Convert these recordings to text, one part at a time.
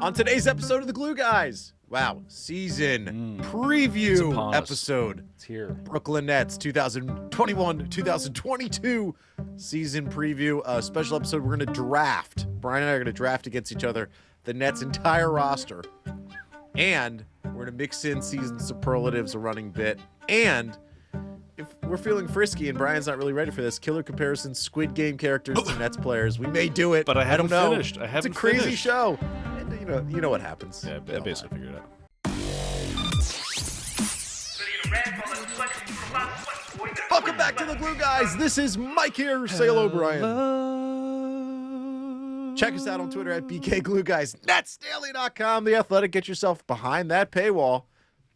On today's episode of the Glue Guys, wow, season preview episode. It's here. Brooklyn Nets 2021-2022 season preview. A special episode. We're going to draft. Brian and I are going to draft against each other the Nets' entire roster. And we're going to mix in season superlatives, a running bit. And if we're feeling frisky and Brian's not really ready for this, killer comparisons, Squid Game characters to Nets players. We may do it. But I haven't don't know. finished. I haven't It's a crazy finished. show. And you know what happens. Yeah, I basically figured it out. Welcome back to the Glue Guys. This is Mike here. Say hello, Brian. Check us out on Twitter at BKGlueGuys. Netsdaily.com. The Athletic. Get yourself behind that paywall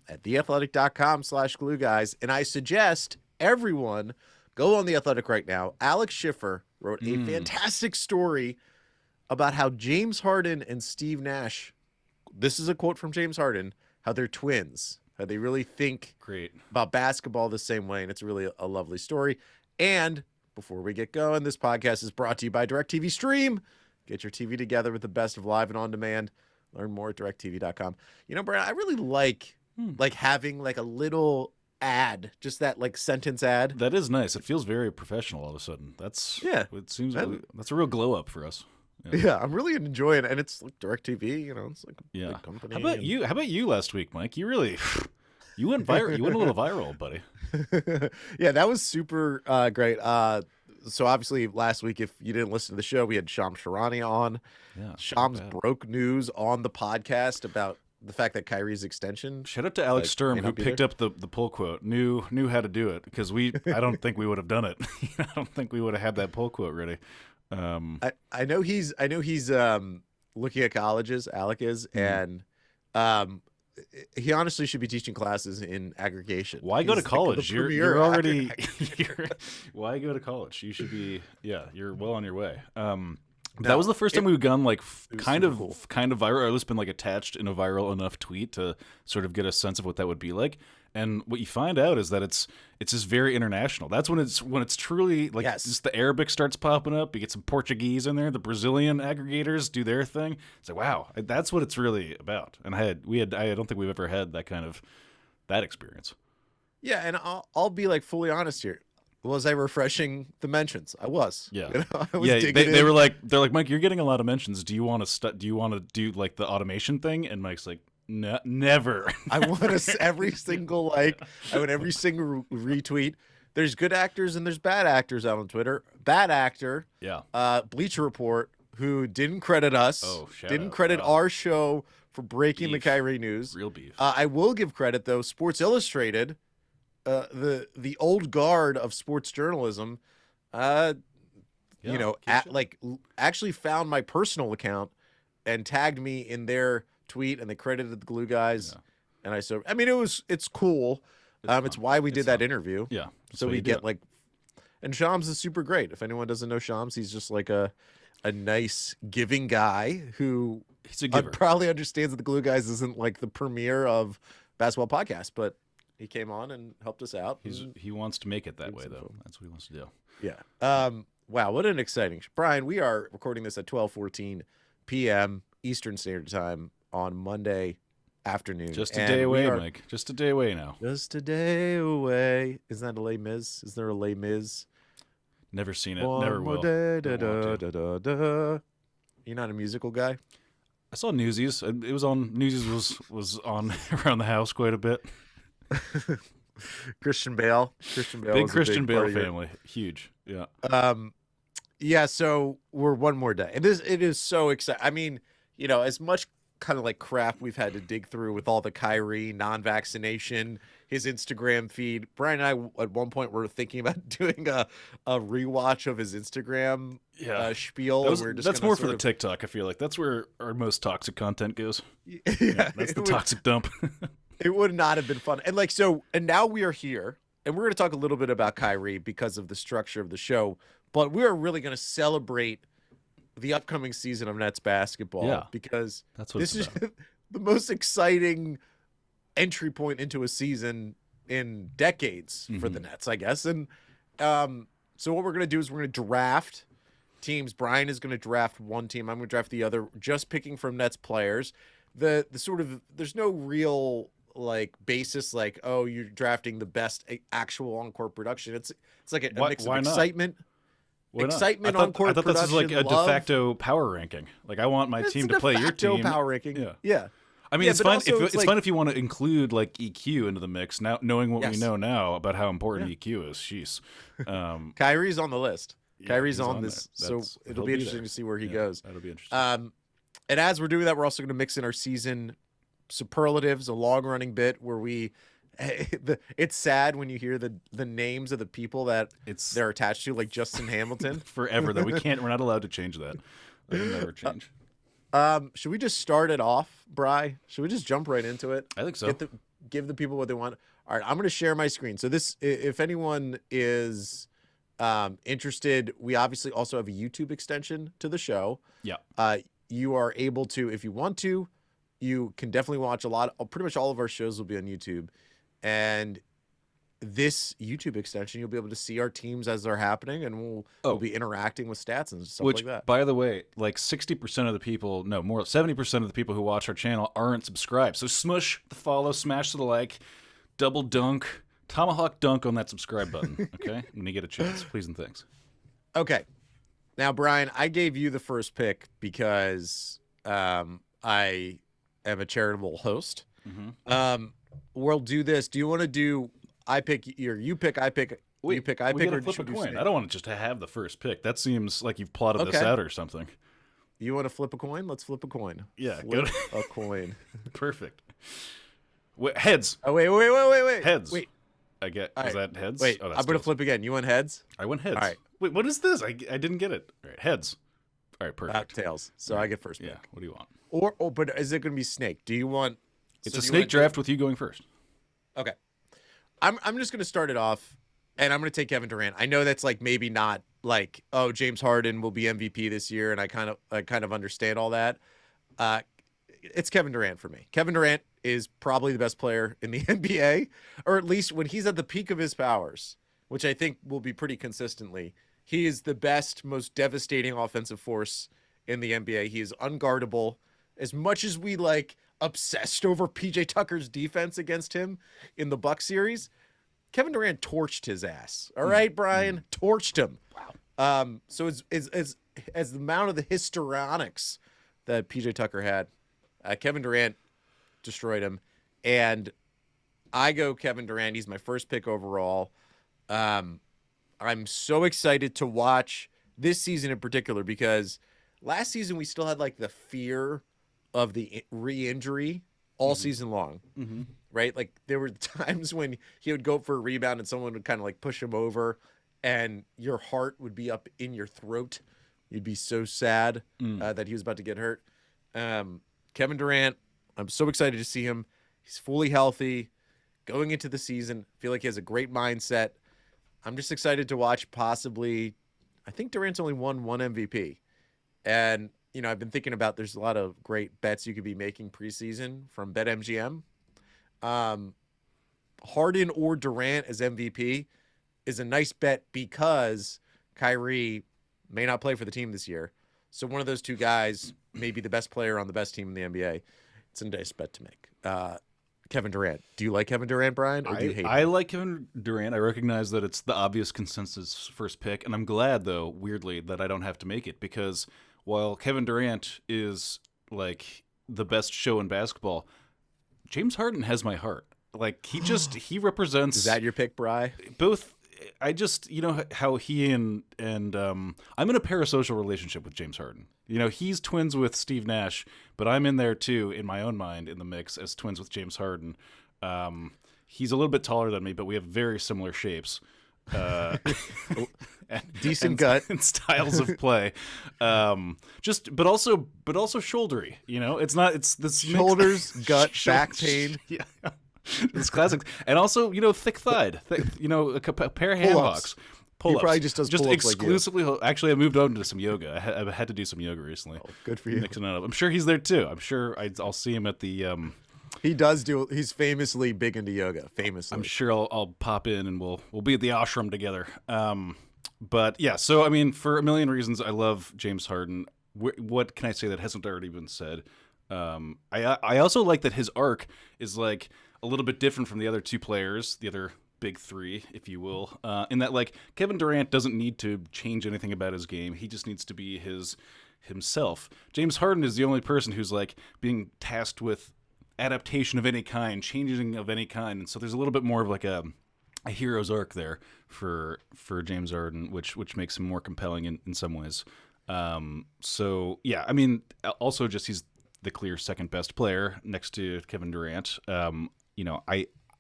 at theathletic.com/glueguys. And I suggest everyone go on The Athletic right now. Alex Schiffer wrote a fantastic story about how James Harden and Steve Nash, this is a quote from James Harden, how they're twins, how they really think about basketball the same way. And it's really a lovely story. And before we get going, this podcast is brought to you by DirecTV Stream. Get your TV together with the best of live and on demand. Learn more at directtv.com. You know, Brian, I really like having like a little ad, just that like sentence ad. That is nice. It feels very professional all of a sudden. It seems that's a real glow up for us. Yeah, I'm really enjoying it, and it's like DirecTV. You know, it's like a big company. How about you last week, Mike? You went viral. You went a little viral, buddy. Yeah, that was super great. So obviously last week, if you didn't listen to the show, we had Shams Charania on. Yeah, Shams broke news on the podcast about the fact that Kyrie's extension. Shout out to Alex Sturm, who picked up the pull quote, knew how to do it, because I don't think we would have done it. I don't think we would have had that pull quote ready. I know he's looking at colleges, Alec is, and he honestly should be teaching classes in aggregation. Why go to college? You're already why go to college? You should be you're well on your way. That was the first time we've gone like kind of viral, or at least been like attached in a viral enough tweet to sort of get a sense of what that would be like. And what you find out is that it's just very international. That's when it's truly like just the Arabic starts popping up. You get some Portuguese in there. The Brazilian aggregators do their thing. It's like, wow, that's what it's really about. And I don't think we've ever had that experience. Yeah, and I'll be like fully honest here. Was I refreshing the mentions? I was. Yeah. You know, I was they're like, Mike, you're getting a lot of mentions. Do you want to do like the automation thing? And Mike's like, no, never. I want every single like. I want every single retweet. There's good actors and there's bad actors out on Twitter. Bad actor. Yeah. Bleacher Report, who didn't credit us. Didn't credit our show for breaking the Kyrie news. Real beef. I will give credit though. Sports Illustrated. The old guard of sports journalism, actually found my personal account and tagged me in their tweet, and they credited the Glue Guys. Yeah. And it's cool. It's why we did that interview. Yeah. So we get like, and Shams is super great. If anyone doesn't know Shams, he's just like a nice giving guy who probably understands that the Glue Guys isn't like the premiere of basketball podcast, but he came on and helped us out. He wants to make it that way, though. That's what he wants to do. Yeah. Wow, what an exciting Brian, we are recording this at 12:14 p.m. Eastern Standard Time on Monday afternoon. Just a day away, Mike. Just a day away now. Just a day away. Isn't that a Les Mis? Is there a Les Mis? Never seen it. One Never more will. Day, da, da, da, da, da. You're not a musical guy? I saw Newsies. It was on. Newsies was on around the house quite a bit. Christian Bale. Big Christian Bale family. Huge. Yeah. Yeah, so we're one more day. And it is so exciting. I mean, you know, as much kind of like crap we've had to dig through with all the Kyrie non-vaccination, his Instagram feed. Brian and I at one point were thinking about doing a rewatch of his Instagram spiel. That's more for the TikTok, I feel like. That's where our most toxic content goes. Yeah, that's the toxic dump. It would not have been fun. And and now we are here, and we're going to talk a little bit about Kyrie because of the structure of the show, but we are really going to celebrate the upcoming season of Nets basketball because this is the most exciting entry point into a season in decades for the Nets, I guess. And so what we're going to do is we're going to draft teams. Brian is going to draft one team. I'm going to draft the other, just picking from Nets players. The sort of, there's no real like basis, like, oh, you're drafting the best actual on-court production. It's like a mix of excitement. Excitement on court production. I thought this was like a de facto power ranking. Like, I want my team to play your team. Power ranking. Yeah. I mean, it's fine. It's fine if you want to include like EQ into the mix. Now, knowing what we know now about how important EQ is, jeez. Kyrie's on the list. Kyrie's on this, so it'll be interesting to see where he goes. That'll be interesting. And as we're doing that, we're also going to mix in our season superlatives, a long-running bit where we. It's sad when you hear the names of the people that they're attached to, like Justin Hamilton. Forever though, we're not allowed to change that. That'll never change. Should we just start it off, Bri? Should we just jump right into it? I think so. Give the people what they want. All right, I'm going to share my screen. So this, if anyone is interested, we obviously also have a YouTube extension to the show. Yeah. You are able to, if you want to, you can definitely watch pretty much all of our shows will be on YouTube. And this YouTube extension, you'll be able to see our teams as they're happening, and we'll be interacting with stats and stuff like that. By the way, like 60% of the people, no, more 70% of the people who watch our channel aren't subscribed. So smush the follow, smash the like, double dunk, tomahawk dunk on that subscribe button, okay? When you get a chance, please and thanks. Okay. Now, Brian, I gave you the first pick because I am a charitable host. Mm-hmm. We'll do this. Do you want to do I pick, or you pick, I pick, you pick, I pick, or flip a coin? I don't want to just have the first pick. That seems like you've plotted this out or something. You want to flip a coin? Let's flip a coin. Yeah, flip a coin. Perfect. Heads. Oh, wait. Heads. Wait. I get. All is right. that heads? Wait, oh, I'm going to flip again. You went heads? I went heads. All right. Wait, what is this? I didn't get it. All right, heads. All right, perfect. Tails. So I get first pick. Yeah, what do you want? But is it going to be snake? Do you want... It's a snake draft with you going first. Okay. I'm just going to start it off, and I'm going to take Kevin Durant. I know that's like maybe not like, oh, James Harden will be MVP this year, and I kind of understand all that. It's Kevin Durant for me. Kevin Durant is probably the best player in the NBA, or at least when he's at the peak of his powers, which I think will be pretty consistently. He is the best, most devastating offensive force in the NBA. He is unguardable. As much as we obsessed over PJ Tucker's defense against him in the Bucks series, Kevin Durant torched his ass. All right, Brian, torched him. Wow. So as the amount of the histrionics that PJ Tucker had, Kevin Durant destroyed him, and I go Kevin Durant. He's my first pick overall. I'm so excited to watch this season in particular because last season we still had the fear of the re-injury all season long, right? Like there were times when he would go for a rebound and someone would kind of push him over and your heart would be up in your throat. You'd be so sad that he was about to get hurt. Kevin Durant, I'm so excited to see him. He's fully healthy going into the season. I feel like he has a great mindset. I'm just excited to watch possibly, I think Durant's only won one MVP. And, I've been thinking about there's a lot of great bets you could be making preseason from BetMGM. Harden or Durant as MVP is a nice bet because Kyrie may not play for the team this year. So one of those two guys may be the best player on the best team in the NBA. It's a nice bet to make. Kevin Durant. Do you like Kevin Durant, Brian, or do you hate him? I like Kevin Durant. I recognize that it's the obvious consensus first pick, and I'm glad, though, weirdly, that I don't have to make it because while Kevin Durant is the best show in basketball, James Harden has my heart. He represents. Is that your pick, Bri? Both. I just, how he and I'm in a parasocial relationship with James Harden. He's twins with Steve Nash, but I'm in there too, in my own mind, in the mix as twins with James Harden. He's a little bit taller than me, but we have very similar shapes. Decent gut and styles of play. But also shouldery. It's this shoulders, gut, back pain. Yeah. It's classic, and also thick-thighed, a pair of hand hocks. He probably just does pull-ups exclusively. Actually, I moved on to some yoga. I had to do some yoga recently. Oh, good for you. Mixing it up. I'm sure he's there too. I'm sure I'll see him at the. He does do. He's famously big into yoga. Famously, I'm sure I'll pop in and we'll be at the ashram together. But yeah, so I mean, for a million reasons, I love James Harden. What can I say that hasn't already been said? I also like that his arc is like a little bit different from the other two players, the other big three, if you will, in that like Kevin Durant doesn't need to change anything about his game. He just needs to be himself. James Harden is the only person who's like being tasked with adaptation of any kind, changing of any kind, and so there's a little bit more of like a hero's arc there for James Harden, which makes him more compelling in some ways. So yeah, I mean, also just he's the clear second best player next to Kevin Durant.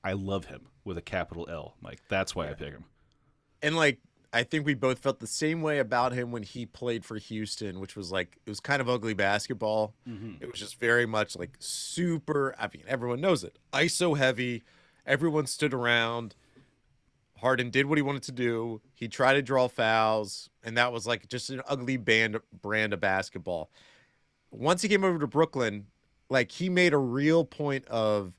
I love him with a capital L. Like that's why I pick him. And like I think we both felt the same way about him when he played for Houston, which was like it was kind of ugly basketball. It was just very much like super. I mean, everyone knows it. ISO heavy. Everyone stood around. Harden did what he wanted to do. He tried to draw fouls, and that was like just an ugly brand of basketball. Once he came over to Brooklyn, like he made a real point of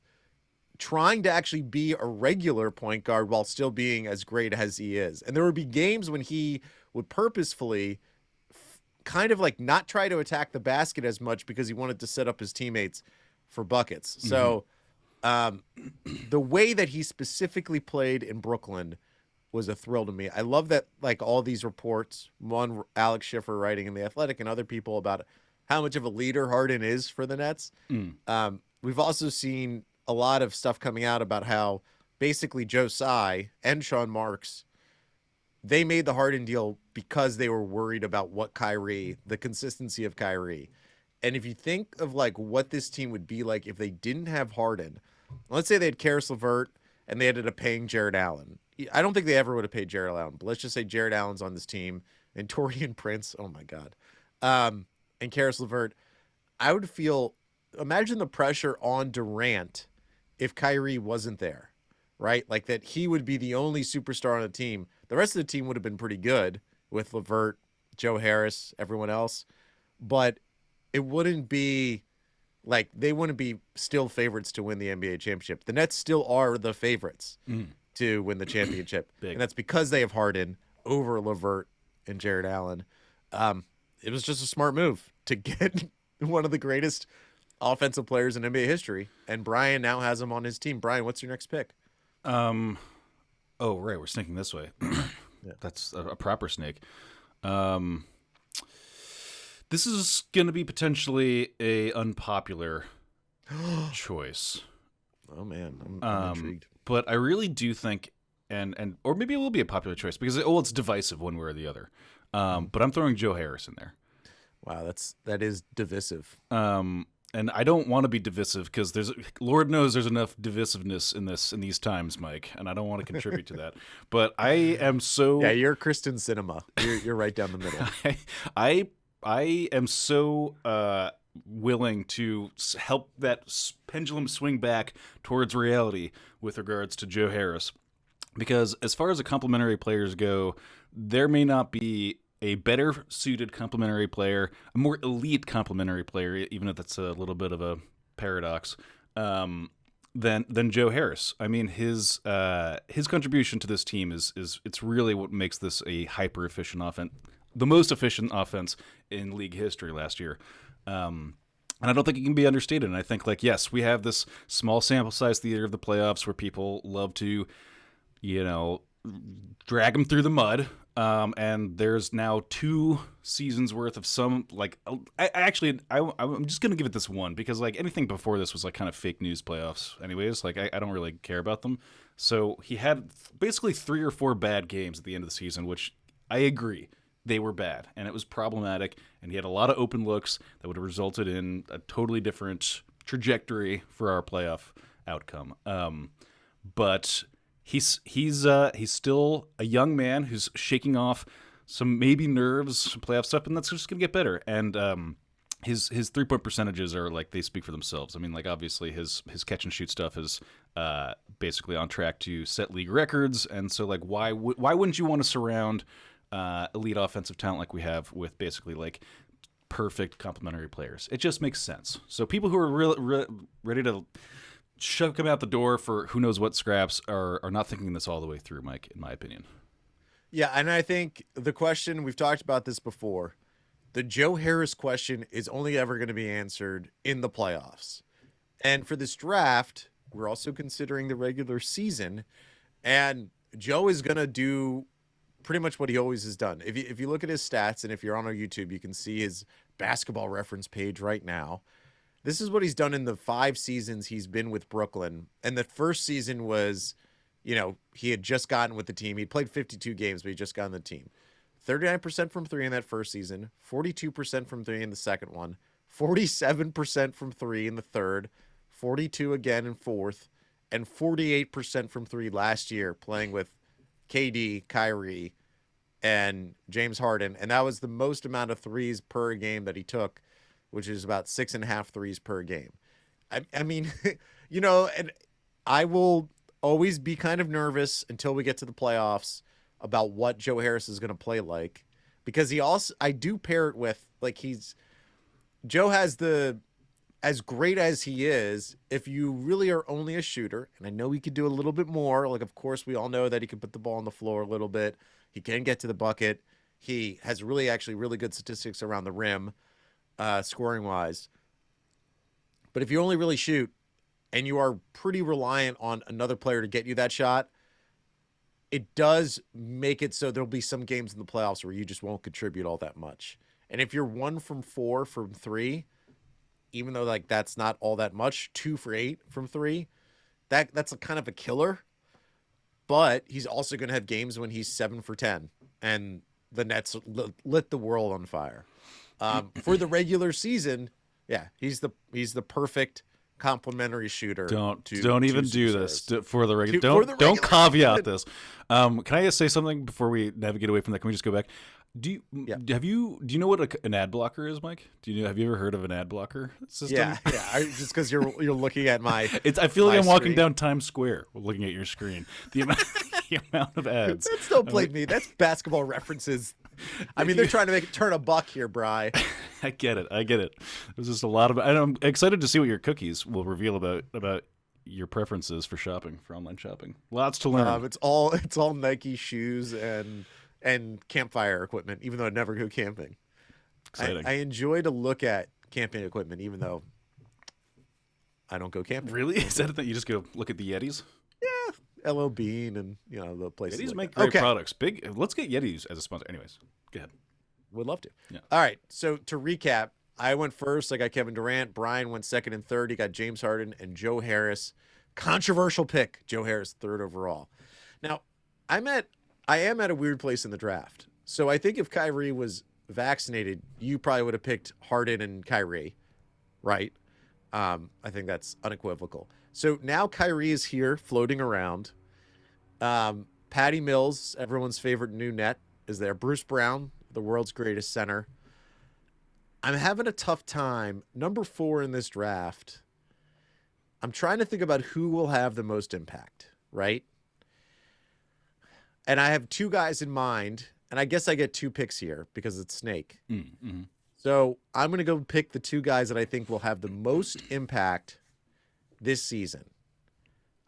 trying to actually be a regular point guard while still being as great as he is. And there would be games when he would purposefully kind of like not try to attack the basket as much because he wanted to set up his teammates for buckets. So the way that he specifically played in Brooklyn was a thrill to me. I love that like all these reports, one Alex Schiffer writing in The Athletic and other people about how much of a leader Harden is for the Nets. We've also seen a lot of stuff coming out about how basically Joe Tsai and Sean Marks, they made the Harden deal because they were worried about the consistency of Kyrie. And if you think of like what this team would be like if they didn't have Harden, let's say they had Karis LeVert and they ended up paying Jared Allen. I don't think they ever would have paid Jared Allen, but let's just say Jared Allen's on this team and Taurean Prince, oh my God, and Karis LeVert. I would imagine the pressure on Durant if Kyrie wasn't there, right? Like that he would be the only superstar on the team. The rest of the team would have been pretty good with LeVert, Joe Harris, everyone else, but it wouldn't be like they wouldn't be still favorites to win the NBA championship. The Nets still are the favorites to win the championship. And that's because they have Harden over LeVert and Jared Allen. It was just a smart move to get one of the greatest offensive players in NBA history. And Brian now has him on his team. Brian, what's your next pick? Oh, right. We're snaking this way. That's a proper snake. This is going to be potentially a unpopular choice. Oh man, I'm intrigued. But I really do think, or maybe it will be a popular choice because it's divisive one way or the other. But I'm throwing Joe Harris in there. Wow, that is divisive. And I don't want to be divisive because Lord knows there's enough divisiveness in these times, Mike, and I don't want to contribute to that. But I am so you're Kristen Cinema. You're right down the middle. I am so willing to help that pendulum swing back towards reality with regards to Joe Harris, because as far as the complementary players go, there may not be a better suited complementary player, a more elite complementary player, even if that's a little bit of a paradox, than Joe Harris. I mean, his contribution to this team is it's really what makes this a hyper efficient offense, the most efficient offense in league history last year. And I don't think it can be understated. And I think, like, yes, we have this small sample size theater of the playoffs where people love to, drag them through the mud. And there's now 2 seasons worth of some, like, I'm just going to give it this one because, like, anything before this was, like, kind of fake news playoffs anyways. Like, I don't really care about them. So he had basically 3 or 4 bad games at the end of the season, which I agree. They were bad, and it was problematic, and he had a lot of open looks that would have resulted in a totally different trajectory for our playoff outcome. But he's still a young man who's shaking off some maybe nerves, some playoff stuff, and that's just going to get better. And his 3-point percentages are, like, they speak for themselves. I mean, like, obviously his catch and shoot stuff is basically on track to set league records, and so, like, why wouldn't you want to surround elite offensive talent like we have with basically, like, perfect complementary players? It just makes sense. So people who are ready to come out the door for who knows what scraps are not thinking this all the way through, Mike, in my opinion. Yeah, and I think the question, we've talked about this before, the Joe Harris question is only ever going to be answered in the playoffs. And for this draft, we're also considering the regular season, and Joe is going to do pretty much what he always has done. If you look at his stats, and if you're on our YouTube, you can see his basketball reference page right now. This is what he's done in the 5 seasons he's been with Brooklyn. And the first season was, he had just gotten with the team. He played 52 games, but he just got on the team. 39% from 3 in that first season, 42% from 3 in the second one, 47% from 3 in the third, 42 again in fourth, and 48% from 3 last year playing with KD, Kyrie, and James Harden. And that was the most amount of threes per game that he took, which is about 6.5 threes per game. I mean, and I will always be kind of nervous until we get to the playoffs about what Joe Harris is going to play like, because I do pair it with, Joe has as great as he is, if you really are only a shooter, and I know he could do a little bit more, of course we all know that he can put the ball on the floor a little bit. He can get to the bucket. He has really good statistics around the rim, scoring wise. But if you only really shoot and you are pretty reliant on another player to get you that shot, it does make it so there'll be some games in the playoffs where you just won't contribute all that much. And if you're 1 from 4 from 3, even though that's not all that much, 2 for 8 from 3, that's a kind of a killer. But he's also going to have games when he's 7 for 10 and the Nets lit the world on fire. For the regular season, yeah, he's the perfect complimentary shooter. Don't even do this for the regular. Don't caveat this. Can I just say something before we navigate away from that? Can we just go back? Do you know what an ad blocker is, Mike? Have you ever heard of an ad blocker system? Yeah. Just because you're looking at my, I feel like I'm walking down Times Square looking at your screen. The amount of ads. That's don't blame me. That's basketball references. I mean, they're trying to turn a buck here, Bri. I get it. There's just a lot of. And I'm excited to see what your cookies will reveal about your preferences for online shopping. Lots to learn. It's all Nike shoes and campfire equipment, even though I never go camping. Exciting. I enjoy to look at camping equipment, even though I don't go camping. Really? Is that a thing? You just go look at the Yetis? Yeah, LL Bean and the places. Yetis make great products. Let's get Yetis as a sponsor. Anyways, go ahead. Would love to. Yeah. All right. So to recap, I went first. I got Kevin Durant. Brian went second and third. He got James Harden and Joe Harris. Controversial pick. Joe Harris, 3rd overall. Now, I am at a weird place in the draft. So I think if Kyrie was vaccinated, you probably would have picked Harden and Kyrie, right? I think that's unequivocal. So now Kyrie is here floating around. Patty Mills, everyone's favorite new net, is there. Bruce Brown, the world's greatest center. I'm having a tough time. Number 4 in this draft. I'm trying to think about who will have the most impact, right? And I have 2 guys in mind, and I guess I get 2 picks here because it's Snake. Mm-hmm. So I'm going to go pick the 2 guys that I think will have the most impact this season.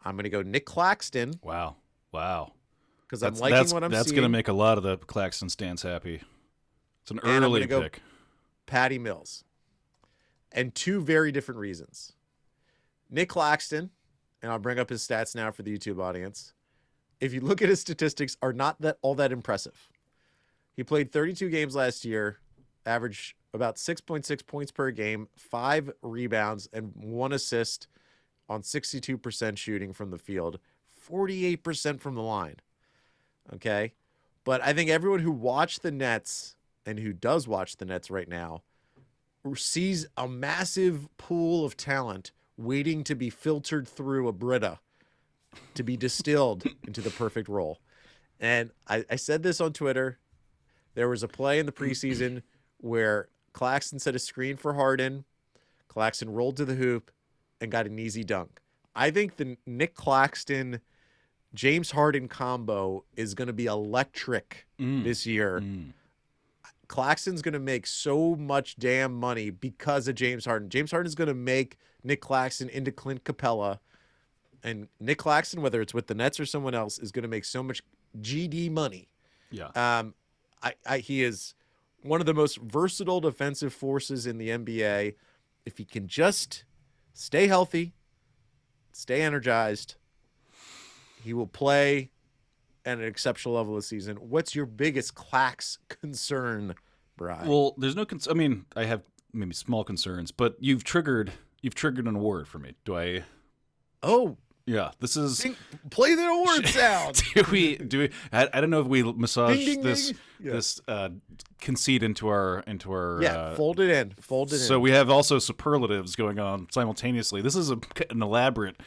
I'm going to go Nick Claxton. Wow. Because I'm liking what I'm seeing. That's going to make a lot of the Claxton stands happy. It's an early pick. Go Patty Mills. And 2 very different reasons. Nick Claxton, and I'll bring up his stats now for the YouTube audience. If you look at his statistics, are not all that impressive. He played 32 games last year, averaged about 6.6 points per game, 5 rebounds, and 1 assist on 62% shooting from the field, 48% from the line. Okay? But I think everyone who watched the Nets and who does watch the Nets right now sees a massive pool of talent waiting to be filtered through a Brita to be distilled into the perfect role. And I said this on Twitter. There was a play in the preseason where Claxton set a screen for Harden. Claxton rolled to the hoop and got an easy dunk. I think the Nick Claxton, James Harden combo is going to be electric this year. Claxton's going to make so much damn money because of James Harden. James Harden is going to make Nick Claxton into Clint Capella. And Nick Claxton, whether it's with the Nets or someone else, is going to make so much GD money Yeah. He is one of the most versatile defensive forces in the NBA. If he can just stay healthy, stay energized, he will play at an exceptional level this season. What's your biggest Clax concern, Brian? Well, there's no I mean, I have maybe small concerns, but you've triggered an award for me. Do I? Oh, yeah. This is play the award sound. do we? I don't know if we massage ding, ding, this ding. Yeah. this conceit into our fold it in. So we have also superlatives going on simultaneously. This is an elaborate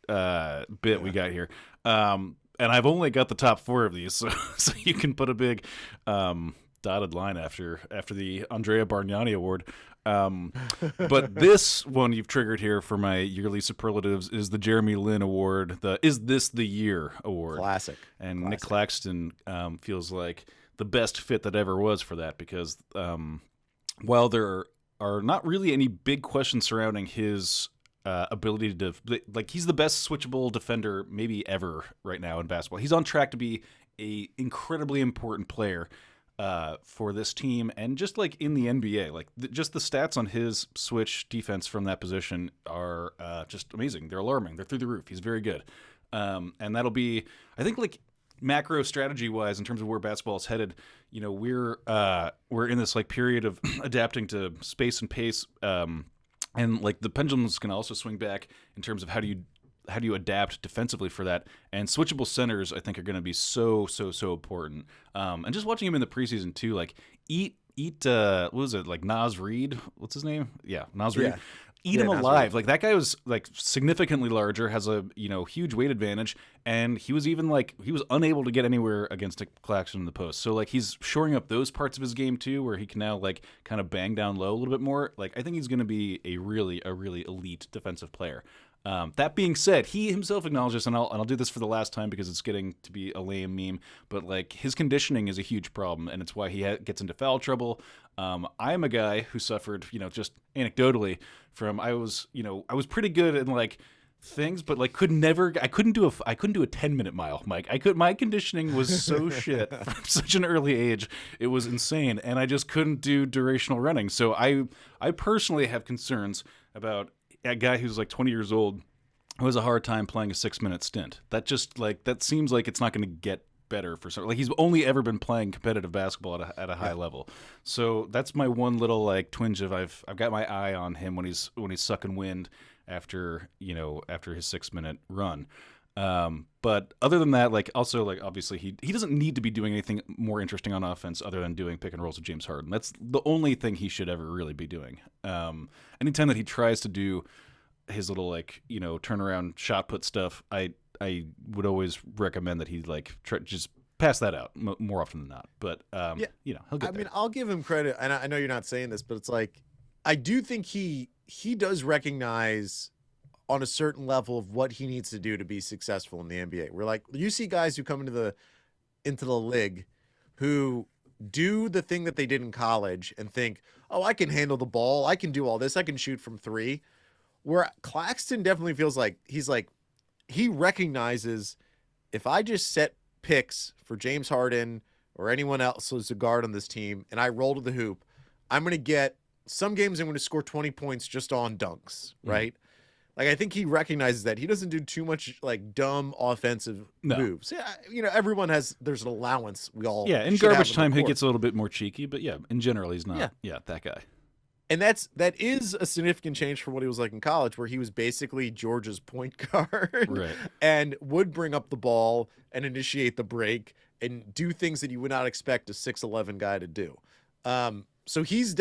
bit we got here. And I've only got the top 4 of these, so you can put a big dotted line after the Andrea Bargnani Award. But this one you've triggered here for my yearly superlatives is the Jeremy Lin Award, the Is This the Year Award. Classic. And Nick Claxton feels like the best fit that ever was for that because while there are not really any big questions surrounding his ability to he's the best switchable defender maybe ever right now in basketball. He's on track to be a incredibly important player for this team and just like in the NBA. Like just the stats on his switch defense from that position are just amazing. They're alarming. They're through the roof. He's very good. And that'll be, I think, like macro strategy wise in terms of where basketball is headed. You know, we're in this like period of adapting to space and pace. And like the pendulums can also swing back in terms of how do you adapt defensively for that. And switchable centers, I think, are going to be so important. And just watching him in the preseason too, like eat what was it, like Naz Reid? What's his name? Yeah, Naz Reid. Yeah. Eat him alive. Like that guy was like significantly larger, has a huge weight advantage, and he was unable to get anywhere against Claxton in the post. So like he's shoring up those parts of his game too, where he can now like kind of bang down low a little bit more. Like I think he's going to be a really elite defensive player. That being said, he himself acknowledges, and I'll do this for the last time because it's getting to be a lame meme, but like his conditioning is a huge problem, and it's why he gets into foul trouble. I'm a guy who suffered, just anecdotally from I was pretty good in like things, but like I couldn't do a 10-minute mile, Mike. My conditioning was so shit from such an early age. It was insane, and I just couldn't do durational running. So I personally have concerns about a guy who's like 20 years old who has a hard time playing a 6-minute stint. That just like that seems like it's not going to get better for some. Like he's only ever been playing competitive basketball at a high level. So that's my one little like twinge of I've got my eye on him when he's sucking wind after his 6-minute run. But other than that, like also like obviously he doesn't need to be doing anything more interesting on offense other than doing pick and rolls with James Harden. That's the only thing he should ever really be doing. Anytime that he tries to do his little like turnaround shot put stuff, I would always recommend that he like just pass that out more often than not. But he'll get there. I mean, I'll give him credit, and I know you're not saying this, but it's like I do think he does recognize on a certain level of what he needs to do to be successful in the NBA. We're like, you see guys who come into the league who do the thing that they did in college and think, oh, I can handle the ball, I can do all this, I can shoot from 3. Where Claxton definitely feels like he recognizes if I just set picks for James Harden or anyone else who's a guard on this team and I roll to the hoop, I'm going to get some games I'm going to score 20 points just on dunks, right? Like, I think he recognizes that he doesn't do too much like dumb offensive moves. Yeah, everyone there's an allowance. We all in garbage time he gets a little bit more cheeky, but in general he's not that guy. And that is a significant change from what he was like in college, where he was basically Georgia's point guard, right? And would bring up the ball and initiate the break and do things that you would not expect a 6'11" guy to do. So he's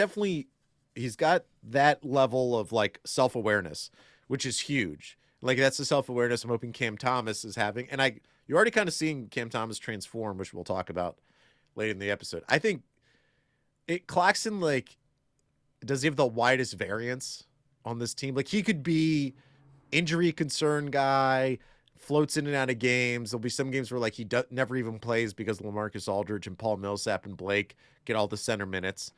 got that level of like self-awareness, which is huge. Like that's the self-awareness I'm hoping Cam Thomas is having. And you're already kind of seeing Cam Thomas transform, which we'll talk about later in the episode. I think Claxton, like, does he have the widest variance on this team? Like he could be injury concern guy, floats in and out of games. There'll be some games where like he never even plays because Lamarcus Aldridge and Paul Millsap and Blake get all the center minutes.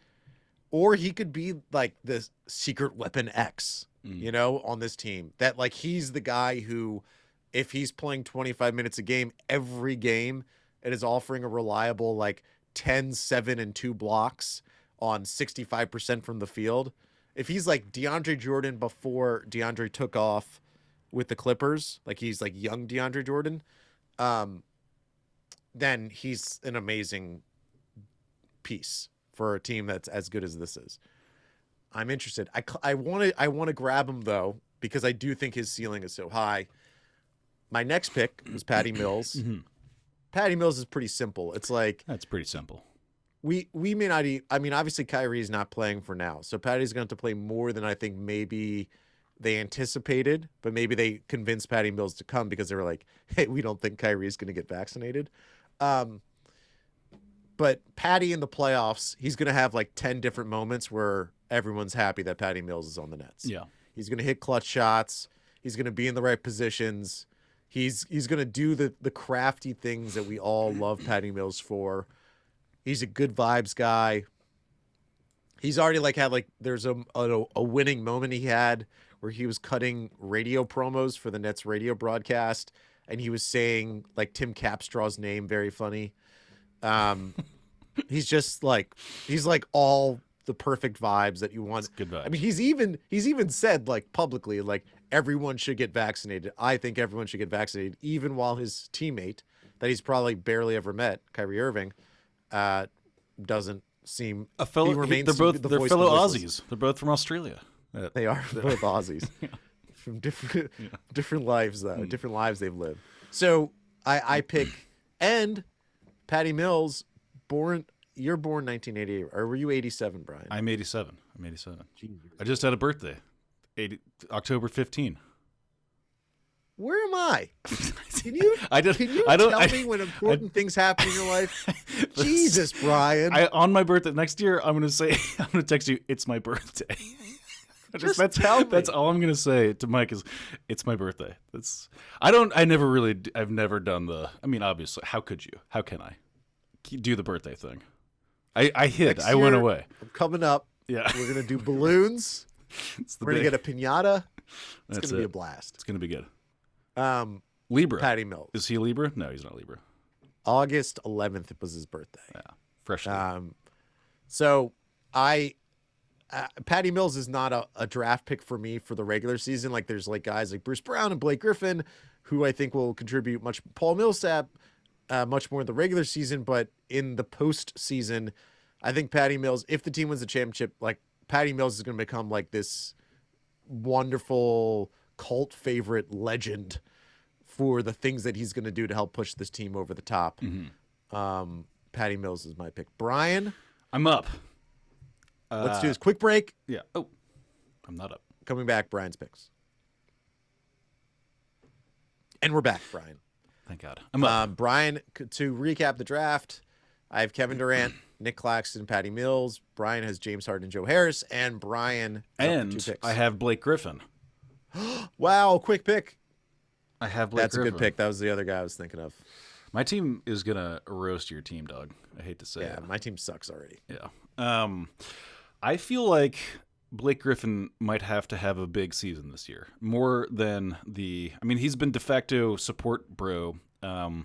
Or he could be like the secret weapon X, on this team. That like he's the guy who, if he's playing 25 minutes a game, every game, and is offering a reliable like 10, 7, and 2 blocks on 65% from the field, if he's like DeAndre Jordan before DeAndre took off with the Clippers, like he's like young DeAndre Jordan, then he's an amazing piece for a team that's as good as this is. I'm interested. I want to grab him though, because I do think his ceiling is so high. My next pick was Patty Mills. Mm-hmm. Patty Mills is pretty simple. It's like, that's pretty simple. We may not I mean, obviously Kyrie's not playing for now, so Patty's going to have to play more than I think maybe they anticipated, but maybe they convinced Patty Mills to come because they were like, hey, we don't think Kyrie's going to get vaccinated. But Patty in the playoffs, he's going to have like 10 different moments where everyone's happy that Patty Mills is on the Nets. Yeah. He's going to hit clutch shots. He's going to be in the right positions. He's going to do the crafty things that we all love Patty Mills for. He's a good vibes guy. He's already like had like there's a winning moment he had where he was cutting radio promos for the Nets radio broadcast, and he was saying like Tim Capstraw's name very funny. He's just like all the perfect vibes that you want. Good vibes. I mean, he's even said like publicly like everyone should get vaccinated. I think everyone should get vaccinated, even while his teammate that he's probably barely ever met, Kyrie Irving, doesn't seem a fellow. They're fellow Aussies. They're both from Australia. They are both Aussies. Yeah. From different lives though, different lives they've lived. So I pick and Patty Mills, you're born 1988, or were you 87, Brian? I'm 87. Jesus. I just had a birthday, October 15. Where am I? Can you tell me when important things happen in your life? Jesus, Brian. On my birthday next year, I'm gonna text you. It's my birthday. Tell me. That's all I'm gonna say to Mike is, it's my birthday. I've never done the. I mean, obviously, how could you? How can I do the birthday thing? I hid. I went away. I'm coming up. Yeah, we're gonna do balloons. We're gonna get a piñata. It's gonna be a blast. It's gonna be good. Libra. Patty Mills. Is he Libra? No, he's not Libra. August 11th was his birthday. Yeah, fresh. So Patty Mills is not a draft pick for me for the regular season. Like there's like guys like Bruce Brown and Blake Griffin, who I think will contribute much. Paul Millsap, much more in the regular season, but in the postseason, I think Patty Mills, if the team wins the championship, like Patty Mills is going to become like this wonderful cult favorite legend for the things that he's going to do to help push this team over the top. Mm-hmm. Patty Mills is my pick. Brian, I'm up. Let's do this quick break. Yeah. Oh, I'm not up. Coming back, Brian's picks. And we're back, Brian. Thank God. I'm up. Brian, to recap the draft, I have Kevin Durant, Nick Claxton, Patty Mills. Brian has James Harden and Joe Harris. And Brian and 2 picks. I have Blake Griffin. Wow, quick pick. I have Blake That's Griffin. A good pick. That was the other guy I was thinking of. My team is going to roast your team, dog. I hate to say it. Yeah, my team sucks already. Yeah. I feel like Blake Griffin might have to have a big season this year. More than he's been de facto support bro for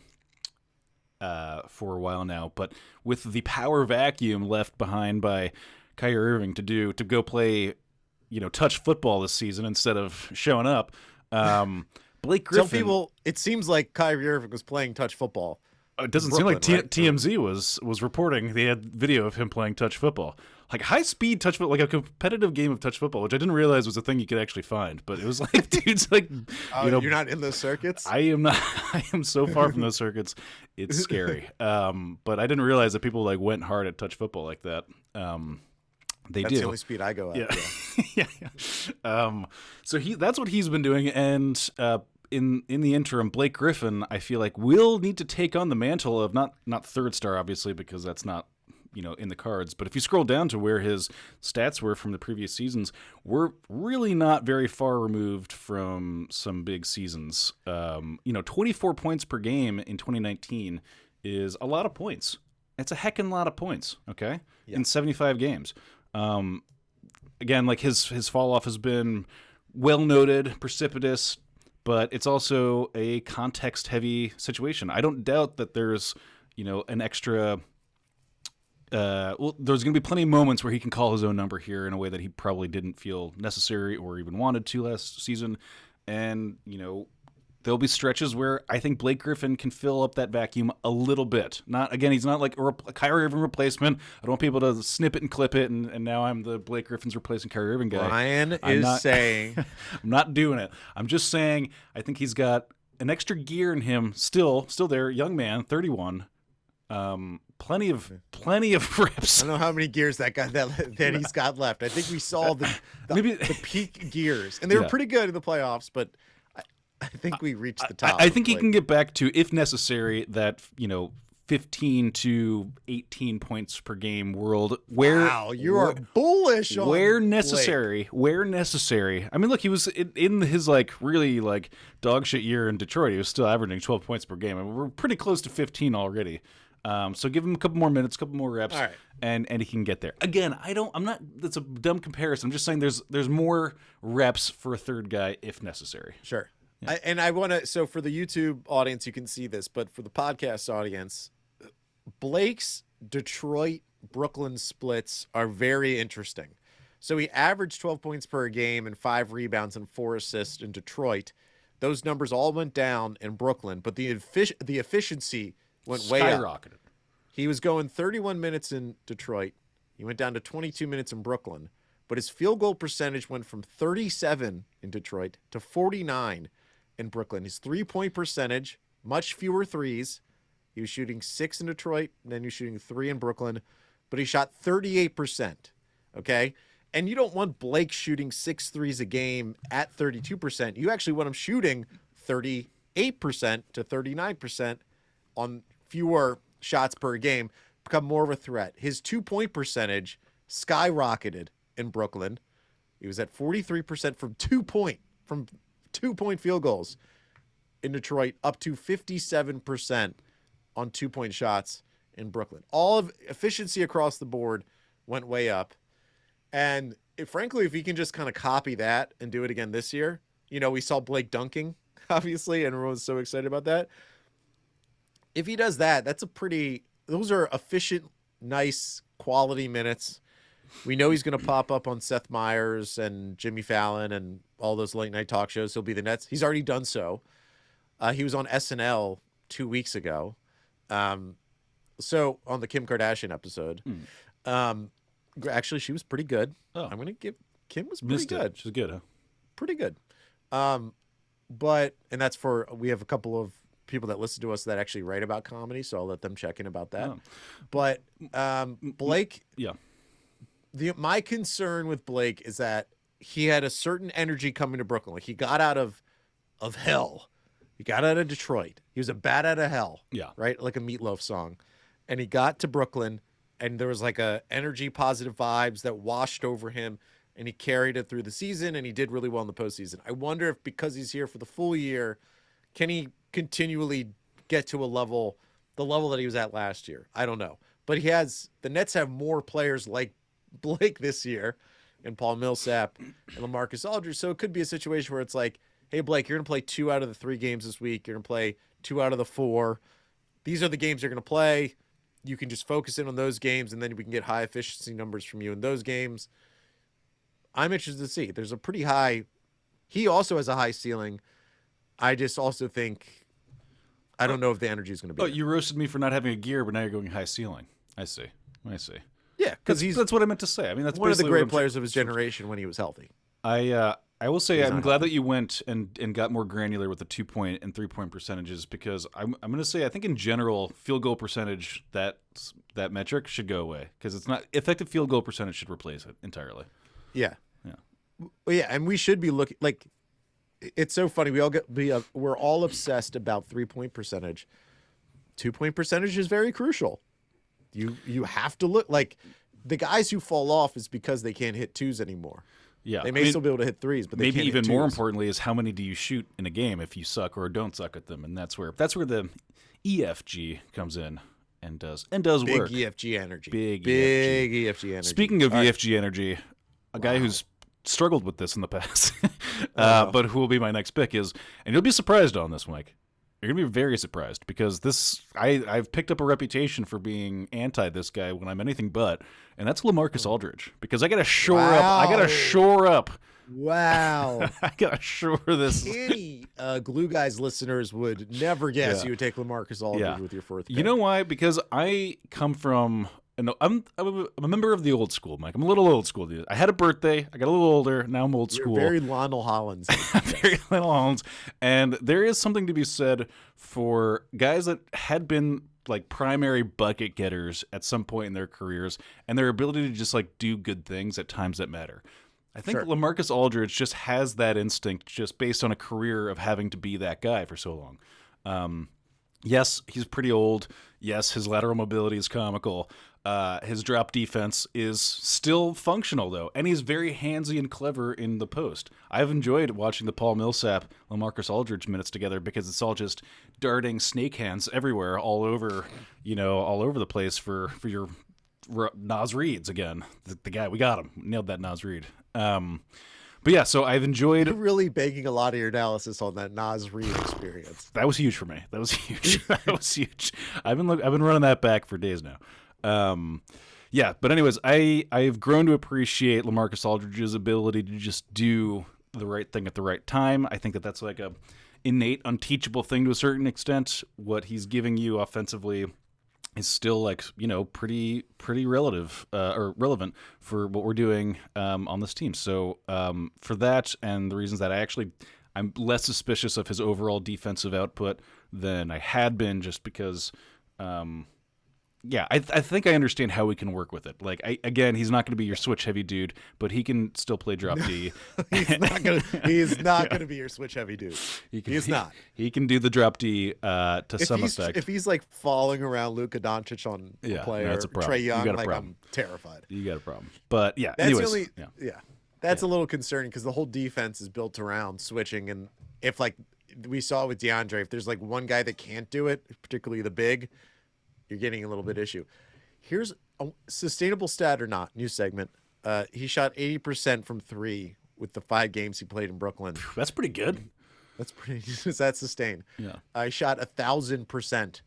a while now, but with the power vacuum left behind by Kyrie Irving to go play, touch football this season instead of showing up, Blake Griffin. Some people, it seems like Kyrie Irving was playing touch football. It doesn't seem like TMZ was reporting. They had video of him playing touch football, like high speed touch football, like a competitive game of touch football, which I didn't realize was a thing you could actually find. But it was like, dude's like, you're not in those circuits. I am not. I am so far from those circuits. It's scary. But I didn't realize that people like went hard at touch football like that. That's the only speed I go at. Yeah. So that's what he's been doing, and in the interim, Blake Griffin, I feel like, will need to take on the mantle of not third star, obviously, because that's not in the cards. But if you scroll down to where his stats were from the previous seasons, we're really not very far removed from some big seasons. 24 points per game in 2019 is a lot of points. It's a heckin' lot of points. Okay, in 75 games. Again, like his fall off has been well noted, precipitous, but it's also a context heavy situation. I don't doubt that there's an extra. Well, there's going to be plenty of moments where he can call his own number here in a way that he probably didn't feel necessary or even wanted to last season. And, there'll be stretches where I think Blake Griffin can fill up that vacuum a little bit. He's not like a Kyrie Irving replacement. I don't want people to snip it and clip it, and now I'm the Blake Griffin's replacing Kyrie Irving guy. Ryan saying... I'm not doing it. I'm just saying I think he's got an extra gear in him still there, young man, 31. Plenty of reps. I don't know how many gears that he's got left. I think we saw the peak gears, and they were pretty good in the playoffs, but I think we reached the top. I think he can get back to, if necessary, that 15 to 18 points per game world. Wow, you are bullish on where necessary. Where necessary. I mean, look, he was in his really dog shit year in Detroit. He was still averaging 12 points per game. I mean, we're pretty close to 15 already. So give him a couple more minutes, a couple more reps, all right, and he can get there. Again, I'm not. That's a dumb comparison. I'm just saying there's more reps for a third guy if necessary. Sure. Yeah. I want to. So for the YouTube audience, you can see this, but for the podcast audience, Blake's Detroit Brooklyn splits are very interesting. So he averaged 12 points per game and 5 rebounds and 4 assists in Detroit. Those numbers all went down in Brooklyn, but the efficiency went way up. Skyrocketed. He was going 31 minutes in Detroit. He went down to 22 minutes in Brooklyn, but his field goal percentage went from 37 in Detroit to 49 in Brooklyn. His 3-point percentage, much fewer threes. He was shooting 6 in Detroit, and then he was shooting 3 in Brooklyn, but he shot 38%. Okay? And you don't want Blake shooting 6 threes a game at 32%. You actually want him shooting 38% to 39% on fewer shots per game, become more of a threat. His 2-point percentage skyrocketed in Brooklyn. He was at 43% from 2-point field goals in Detroit, up to 57% on 2-point shots in Brooklyn. All of efficiency across the board went way up. And frankly, if he can just kind of copy that and do it again this year, we saw Blake dunking, obviously, and everyone was so excited about that. If he does that, those are efficient, nice, quality minutes. We know he's going to pop up on Seth Meyers and Jimmy Fallon and all those late night talk shows. He'll be the Nets. He's already done so. He was on SNL 2 weeks ago. So on the Kim Kardashian episode, actually she was pretty good. Oh. I'm going to give Kim was pretty good. She's good, huh? Pretty good. And that's we have a couple of people that listen to us that actually write about comedy, so I'll let them check in about that. Oh. But Blake, yeah. My concern with Blake is that he had a certain energy coming to Brooklyn. Like he got out of hell. He got out of Detroit. He was a bat out of hell. Yeah. Right? Like a Meatloaf song. And he got to Brooklyn, and there was like a energy, positive vibes that washed over him, and he carried it through the season, and he did really well in the postseason. I wonder if because he's here for the full year, can he continually get to the level that he was at last year? I don't know. But the Nets have more players like Blake this year, and Paul Millsap and Lamarcus Aldridge. So it could be a situation where it's like, hey, Blake, you're going to play 2 out of the 3 games this week. You're going to play 2 out of the 4. These are the games you're going to play. You can just focus in on those games, and then we can get high efficiency numbers from you in those games. I'm interested to see. There's a pretty high – he also has a high ceiling. I just also think – I don't know if the energy is going to be there. You roasted me for not having a gear, but now you're going high ceiling. I see. Yeah, because that's what I meant to say. I mean, that's one of the great players of his generation when he was healthy. I will say I'm glad that you went and got more granular with the 2-point and 3-point percentages, because I'm going to say I think in general field goal percentage that metric should go away, because it's not effective field goal percentage should replace it entirely. Yeah. Well, yeah, and we should be looking like it's so funny. We're all obsessed about 3-point percentage. 2-point percentage is very crucial. You have to look like the guys who fall off is because they can't hit 2s anymore. Yeah, they may still be able to hit 3s, but they maybe can't even hit 2s. More importantly is how many do you shoot in a game if you suck or don't suck at them, and that's where the EFG comes in and does big work. EFG energy. Big EFG energy. Speaking of EFG energy, a guy who's struggled with this in the past, but who will be my next pick is, and you'll be surprised on this, Mike. You're gonna be very surprised because I've picked up a reputation for being anti this guy when I'm anything but, and that's Lamarcus Aldridge because I gotta shore up. I gotta shore up. Wow. I gotta shore this. Any Glue Guys listeners would never guess you would take Lamarcus Aldridge with your fourth pick. You know why? Because I come from. I'm a member of the old school, Mike. I'm a little old school, dude. I had a birthday. I got a little older. Now I'm old school. You're very Lionel Hollins. Very Lionel Hollins. And there is something to be said for guys that had been like primary bucket getters at some point in their careers and their ability to just like do good things at times that matter. I think Lamarcus Aldridge just has that instinct just based on a career of having to be that guy for so long. Yes, he's pretty old. Yes, his lateral mobility is comical. His drop defense is still functional, though, and he's very handsy and clever in the post. I've enjoyed watching the Paul Millsap, Lamarcus Aldridge minutes together because it's all just darting snake hands everywhere, all over the place for your Nas Reeds again. The guy, we got him. Nailed that Nas Reed. But yeah, so I've enjoyed. You're really banking a lot of your analysis on that Nas Reed experience. That was huge for me. That was huge. I've been running that back for days now. Yeah, but anyways, I've grown to appreciate Lamarcus Aldridge's ability to just do the right thing at the right time. I think that's like a innate, unteachable thing to a certain extent. What he's giving you offensively is still like, pretty relative or relevant for what we're doing on this team. So for that and the reasons that I'm less suspicious of his overall defensive output than I had been, just because I think I understand how we can work with it. Like, he's not going to be your switch heavy dude, but he can still play drop D. He's not going to be your switch heavy dude. He's not. He can do the drop D to some effect. If he's like falling around Luka Doncic on a player, that's a problem. Trey Young, like I'm terrified. You got a problem. But yeah, that's anyways, that's a little concerning because the whole defense is built around switching, and if like we saw with DeAndre, if there's like one guy that can't do it, particularly the big, you're getting a little bit issue. Here's a sustainable stat or not, new segment. He shot 80% from three with the 5 games he played in Brooklyn. That's pretty good. That's pretty. Is that sustained? Yeah. I shot 1,000%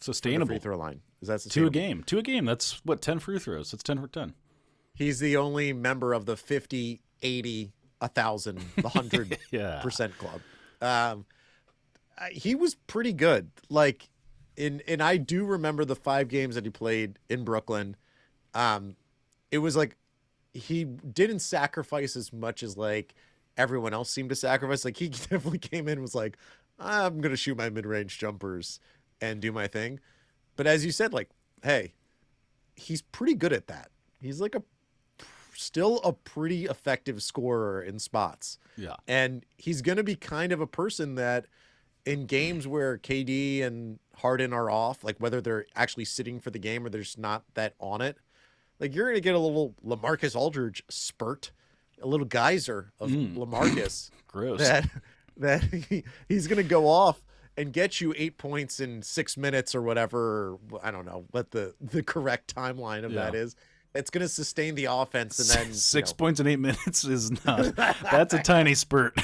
sustainable free throw line. Is that sustainable? Two a game. That's what, 10 free throws. That's 10 for 10. He's the only member of the 50, 80, 1,000, the 100% club. He was pretty good. Like, and I do remember the 5 games that he played in Brooklyn. It was like he didn't sacrifice as much as like everyone else seemed to sacrifice. Like, he definitely came in and was like, I'm gonna shoot my mid-range jumpers and do my thing. But as you said, like, hey, he's pretty good at that. He's like still a pretty effective scorer in spots. Yeah, and he's gonna be kind of a person that, in games where KD and Harden are off, like whether they're actually sitting for the game or they're just not that on it, like you're going to get a little Lamarcus Aldridge spurt, a little geyser of Lamarcus. Gross. That he's going to go off and get you 8 points in 6 minutes or whatever. I don't know what the correct timeline of that is. It's going to sustain the offense. And then 6 points in 8 minutes is not, that's a tiny spurt.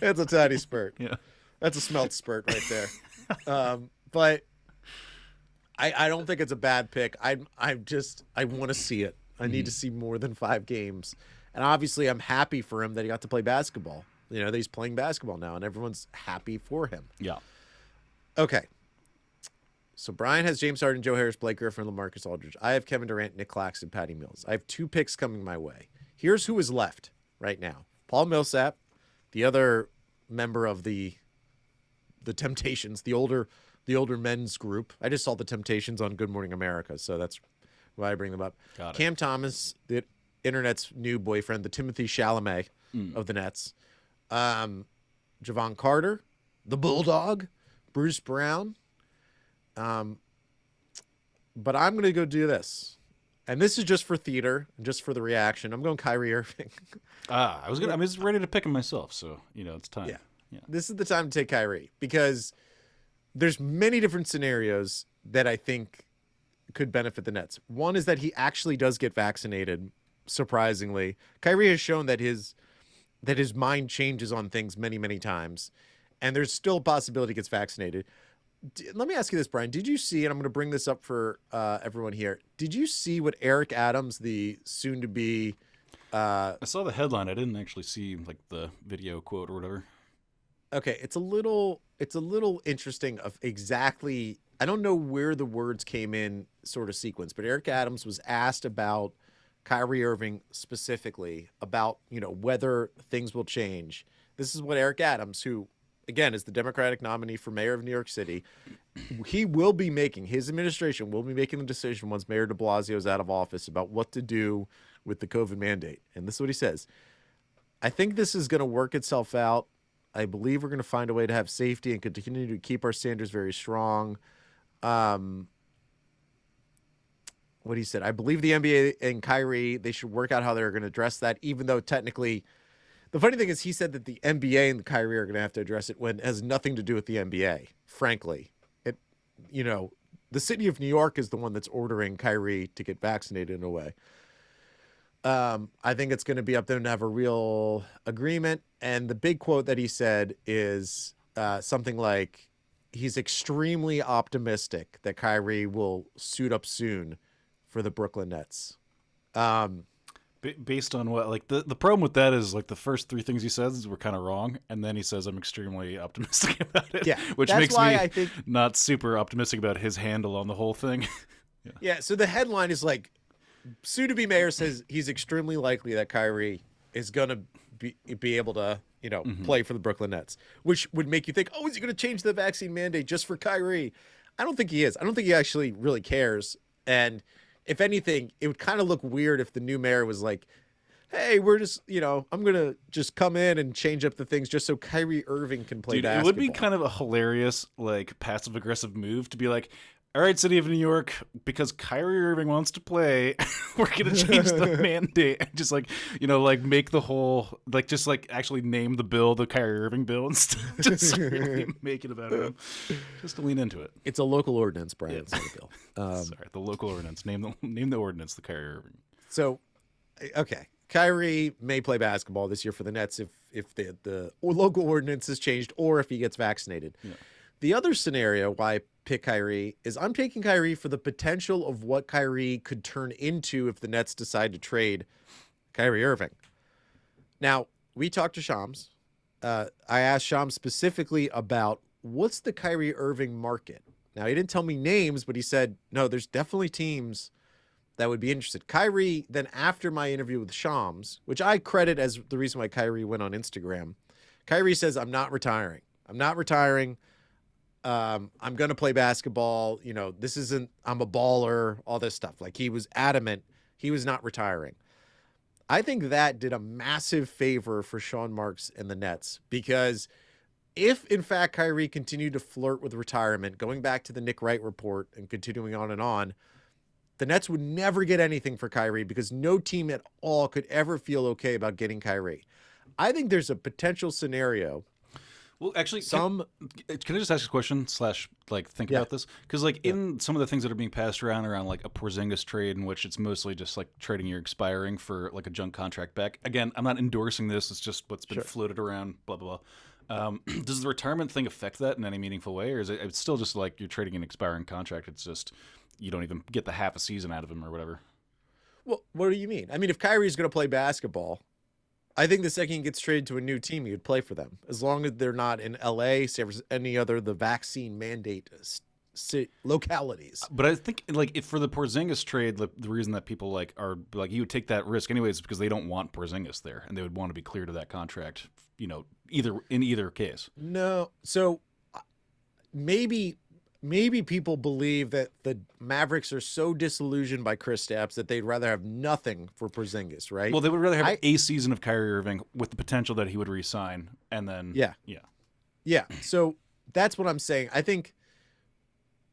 It's a tiny spurt. Yeah. That's a smelt spurt right there. But I don't think it's a bad pick. I want to see it. I need to see more than 5 games. And obviously I'm happy for him that he got to play basketball. That he's playing basketball now and everyone's happy for him. Yeah. Okay. So Brian has James Harden, Joe Harris, Blake Griffin, Lamarcus Aldridge. I have Kevin Durant, Nick Claxton, Patty Mills. I have 2 picks coming my way. Here's who is left right now. Paul Millsap, the other member of the Temptations, the older men's group. I just saw the Temptations on Good Morning America, so that's why I bring them up. Cam Thomas, the internet's new boyfriend, the Timothy Chalamet of the Nets. Javon Carter, the Bulldog, Bruce Brown. But I'm going to go do this. And this is just for theater, just for the reaction. I'm going Kyrie Irving. I was ready to pick him myself, so it's time. Yeah. This is the time to take Kyrie because there's many different scenarios that I think could benefit the Nets. One is that he actually does get vaccinated, surprisingly. Kyrie has shown that his mind changes on things many, many times. and there's still a possibility he gets vaccinated. Let me ask you this, Brian. Did you see, and I'm going to bring this up for everyone here, did you see what Eric Adams, the soon-to-be... I saw the headline. I didn't actually see like the video quote or whatever. Okay, it's a little interesting of exactly... I don't know where the words came in sort of sequence, but Eric Adams was asked about Kyrie Irving specifically, about, whether things will change. This is what Eric Adams, who, again, is the Democratic nominee for mayor of New York City, his administration will be making the decision once Mayor de Blasio is out of office about what to do with the COVID mandate. And this is what he says. I think this is going to work itself out. I believe we're going to find a way to have safety and continue to keep our standards very strong. What he said, I believe the NBA and Kyrie, they should work out how they're going to address that, even though technically, the funny thing is he said that the NBA and Kyrie are going to have to address it when it has nothing to do with the NBA, frankly. The city of New York is the one that's ordering Kyrie to get vaccinated in a way. I think it's going to be up to them to have a real agreement. And the big quote that he said is something like, he's extremely optimistic that Kyrie will suit up soon for the Brooklyn Nets. Based on what, like, the problem with that is, like, the first three things he says were kind of wrong, and then he says I'm extremely optimistic about it. Yeah, which makes me not super optimistic about his handle on the whole thing. Yeah. So the headline is like, soon-to-be mayor says he's extremely likely that Kyrie is going to be able to, play for the Brooklyn Nets, which would make you think, oh, is he going to change the vaccine mandate just for Kyrie? I don't think he is. I don't think he actually really cares. And if anything, it would kind of look weird if the new mayor was like, hey, we're just, I'm going to just come in and change up the things just so Kyrie Irving can play basketball. It would be kind of a hilarious, like, passive-aggressive move to be like, all right, city of New York, because Kyrie Irving wants to play, we're going to change the mandate and just, like, make the whole, like, just, like, actually name the bill the Kyrie Irving bill instead of just really make it about him. Just to lean into it. It's a local ordinance, Brian. Yeah. It's not a bill. Sorry, the local ordinance. Name the ordinance the Kyrie Irving. So, okay. Kyrie may play basketball this year for the Nets if the local ordinance is changed or if he gets vaccinated. Yeah. The other scenario why I pick Kyrie is I'm taking Kyrie for the potential of what Kyrie could turn into if the Nets decide to trade Kyrie Irving. Now, we talked to Shams. I asked Shams specifically about what's the Kyrie Irving market. Now, he didn't tell me names, but he said, no, there's definitely teams that would be interested. Kyrie, then after my interview with Shams, which I credit as the reason why Kyrie went on Instagram, Kyrie says, I'm not retiring. I'm going to play basketball. I'm a baller, all this stuff. Like, he was adamant he was not retiring. I think that did a massive favor for Sean Marks and the Nets, because if, in fact, Kyrie continued to flirt with retirement, going back to the Nick Wright report and continuing on, the Nets would never get anything for Kyrie because no team at all could ever feel okay about getting Kyrie. I think there's a potential scenario. Well, actually, can I just ask a question / like think about this? Because in some of the things that are being passed around like a Porzingis trade, in which it's mostly just like trading your expiring for like a junk contract back. Again, I'm not endorsing this. It's just what's been floated around. Blah blah blah. Does the retirement thing affect that in any meaningful way, or is it's still just like you're trading an expiring contract? It's just you don't even get the half a season out of him or whatever. Well, what do you mean? I mean, if Kyrie's going to play basketball, I think the second he gets traded to a new team, he would play for them, as long as they're not in LA, any other the vaccine mandate localities. But I think if for the Porzingis trade, the reason that people are you would take that risk anyways is because they don't want Porzingis there, and they would want to be clear to that contract. Either case. No, so maybe people believe that the Mavericks are so disillusioned by Kristaps that they'd rather have nothing for Porzingis, right? Well, they would rather have a season of Kyrie Irving with the potential that he would re-sign, and then yeah. So that's what I'm saying. I think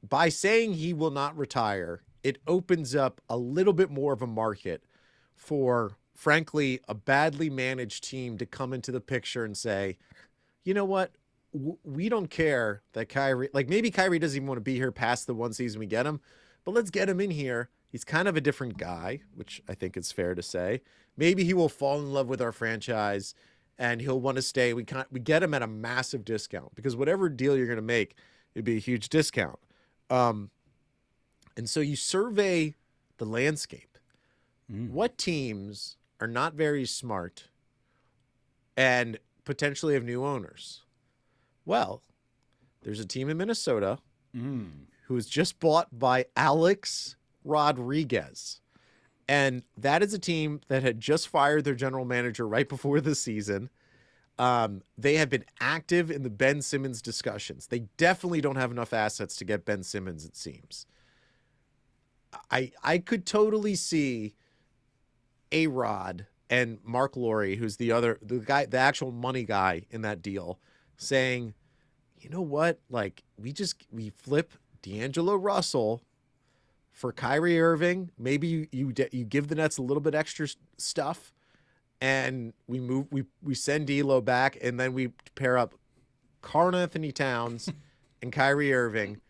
by saying he will not retire, it opens up a little bit more of a market for, frankly, a badly managed team to come into the picture and say, you know what? We don't care that Kyrie, maybe Kyrie doesn't even want to be here past the one season we get him, but let's get him in here. He's kind of a different guy, which I think is fair to say. Maybe he will fall in love with our franchise and he'll want to stay. We get him at a massive discount because whatever deal you're going to make, it'd be a huge discount. And so you survey the landscape. What teams are not very smart and potentially have new owners? Well, there's a team in Minnesota who was just bought by Alex Rodriguez. And that is a team that had just fired their general manager right before the season. They have been active in the Ben Simmons discussions. They definitely don't have enough assets to get Ben Simmons, it seems. I could totally see A-Rod and Mark Lowry, who's the actual money guy in that deal, saying, you know what? Like, we flip D'Angelo Russell for Kyrie Irving. Maybe you give the Nets a little bit extra stuff, and we send D'Lo back, and then we pair up Karl Anthony Towns and Kyrie Irving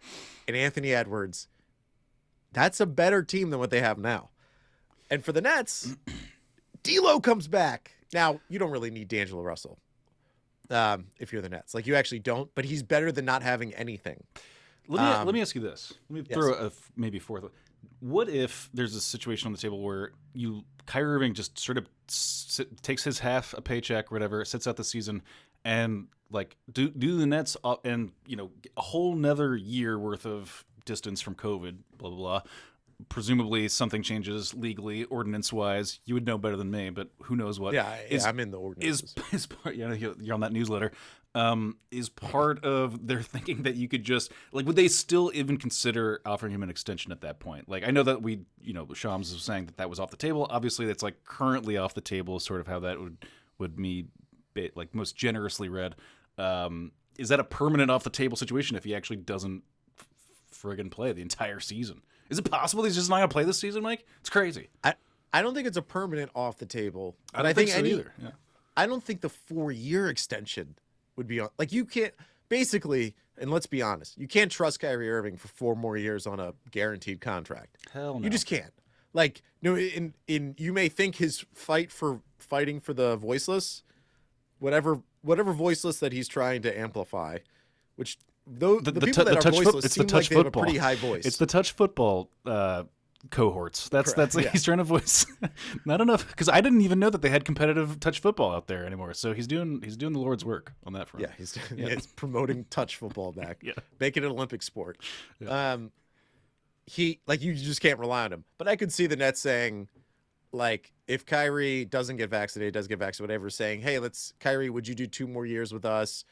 and Anthony Edwards. That's a better team than what they have now. And for the Nets, D'Lo comes back. Now, you don't really need D'Angelo Russell if you're the Nets. Like, you actually don't, but he's better than not having anything. Let me ask you this. Let me throw a maybe fourth. What if there's a situation on the table where Kyrie Irving just sort of takes his half a paycheck, whatever, sits out the season, and like do the Nets and a whole nother year worth of distance from COVID, blah blah blah. Presumably something changes legally, ordinance-wise. You would know better than me, but who knows what? Yeah, I'm in the ordinances. Is part, you're on that newsletter. Is part of their thinking that you could just would they still even consider offering him an extension at that point? Like, I know that Shams was saying that was off the table. Obviously, that's like currently off the table. Sort of how that would be most generously read. Is that a permanent off the table situation if he actually doesn't friggin' play the entire season? Is it possible he's just not going to play this season, Mike? It's crazy. I don't think it's a permanent off the table. I don't think so either. Yeah. I don't think the 4-year extension would be on. Like, you can't basically, and let's be honest, you can't trust Kyrie Irving for 4 more years on a guaranteed contract. Hell no. You just can't. Like, you may think his fighting for the voiceless, whatever voiceless that he's trying to amplify, which the people that are voiceless seem like they have a pretty high voice. It's the touch football cohorts. That's yeah. He's trying to voice. Not enough, because I didn't even know that they had competitive touch football out there anymore. So he's doing the Lord's work on that front. Yeah, he's promoting touch football back. Yeah. Make it an Olympic sport. Yeah. You just can't rely on him. But I could see the Nets saying, like, if Kyrie doesn't get vaccinated, whatever, saying, hey, Kyrie, would you do 2 more years with us?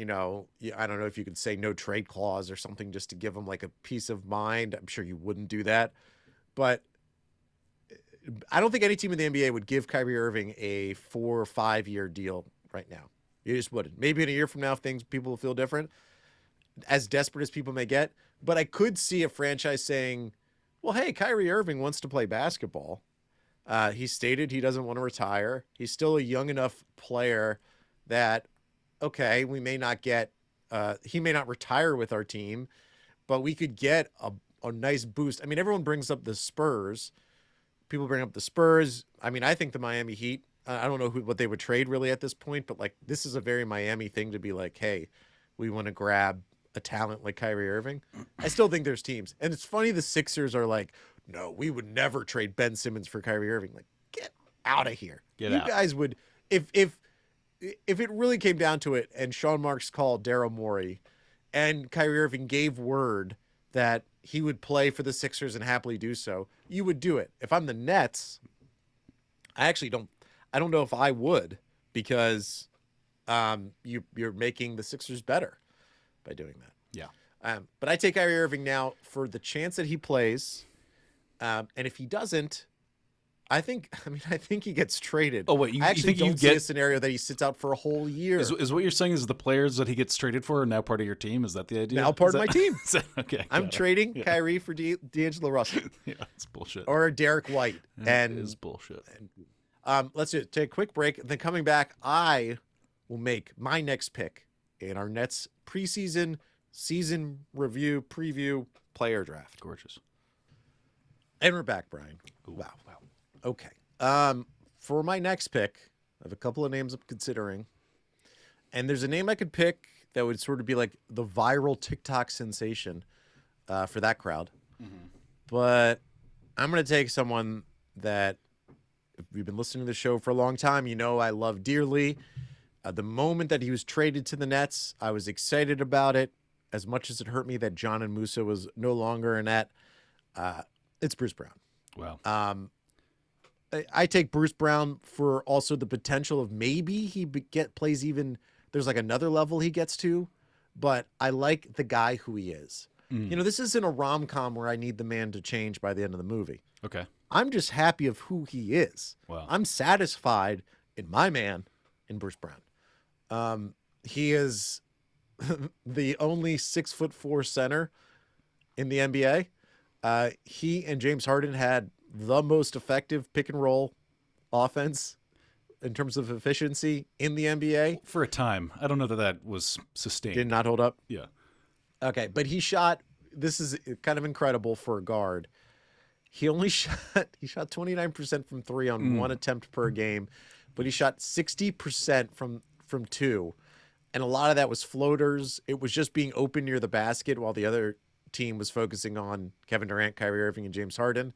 I don't know if you could say no trade clause or something just to give him like a peace of mind. I'm sure you wouldn't do that. But I don't think any team in the NBA would give Kyrie Irving a 4 or 5 year deal right now. You just wouldn't. Maybe in a year from now, people will feel different, as desperate as people may get. But I could see a franchise saying, well, hey, Kyrie Irving wants to play basketball. He stated he doesn't want to retire. He's still a young enough player that, okay, we may not he may not retire with our team, but we could get a nice boost. I mean, everyone brings up the Spurs. People bring up the Spurs. I mean, I think the Miami Heat, I don't know what they would trade really at this point, but like, this is a very Miami thing to be like, hey, we want to grab a talent like Kyrie Irving. I still think there's teams. And it's funny, the Sixers are like, no, we would never trade Ben Simmons for Kyrie Irving. Like, get out of here. You guys would, if it really came down to it and Sean Marks called Daryl Morey and Kyrie Irving gave word that he would play for the Sixers and happily do so, you would do it. If I'm the Nets, I don't know if I would, because you're making the Sixers better by doing that. Yeah. But I take Kyrie Irving now for the chance that he plays. And if he doesn't, I think he gets traded. Oh wait, I actually don't see a scenario that he sits out for a whole year. Is what you're saying is the players that he gets traded for are now part of your team? Is that the idea? Now part of my team. Okay, I'm trading Kyrie for D'Angelo Russell. Yeah, it's bullshit. Or Derek White. It is bullshit. Let's take a quick break. Then coming back, I will make my next pick in our Nets preseason season review preview player draft. Gorgeous. And we're back, Brian. Ooh, wow. Okay. For my next pick, I have a couple of names I'm considering. And there's a name I could pick that would sort of be like the viral TikTok sensation for that crowd. Mm-hmm. But I'm going to take someone that, if you've been listening to the show for a long time, you know I love dearly. The moment that he was traded to the Nets, I was excited about it, as much as it hurt me that John and Musa was no longer a Net. It's Bruce Brown. Wow. I take Bruce Brown for also the potential of maybe he plays even. There's like another level he gets to, but I like the guy who he is. You know, this isn't a rom-com where I need the man to change by the end of the movie. Okay. I'm just happy of who he is. Wow. I'm satisfied in my man, in Bruce Brown. He is the only 6'4" center in the NBA. He and James Harden had the most effective pick and roll offense in terms of efficiency in the NBA. For a time. I don't know that was sustained. Did not hold up? Yeah. Okay, but he shot, this is kind of incredible for a guard. He shot 29% from three on one attempt per game, but he shot 60% from two. And a lot of that was floaters. It was just being open near the basket while the other team was focusing on Kevin Durant, Kyrie Irving, and James Harden.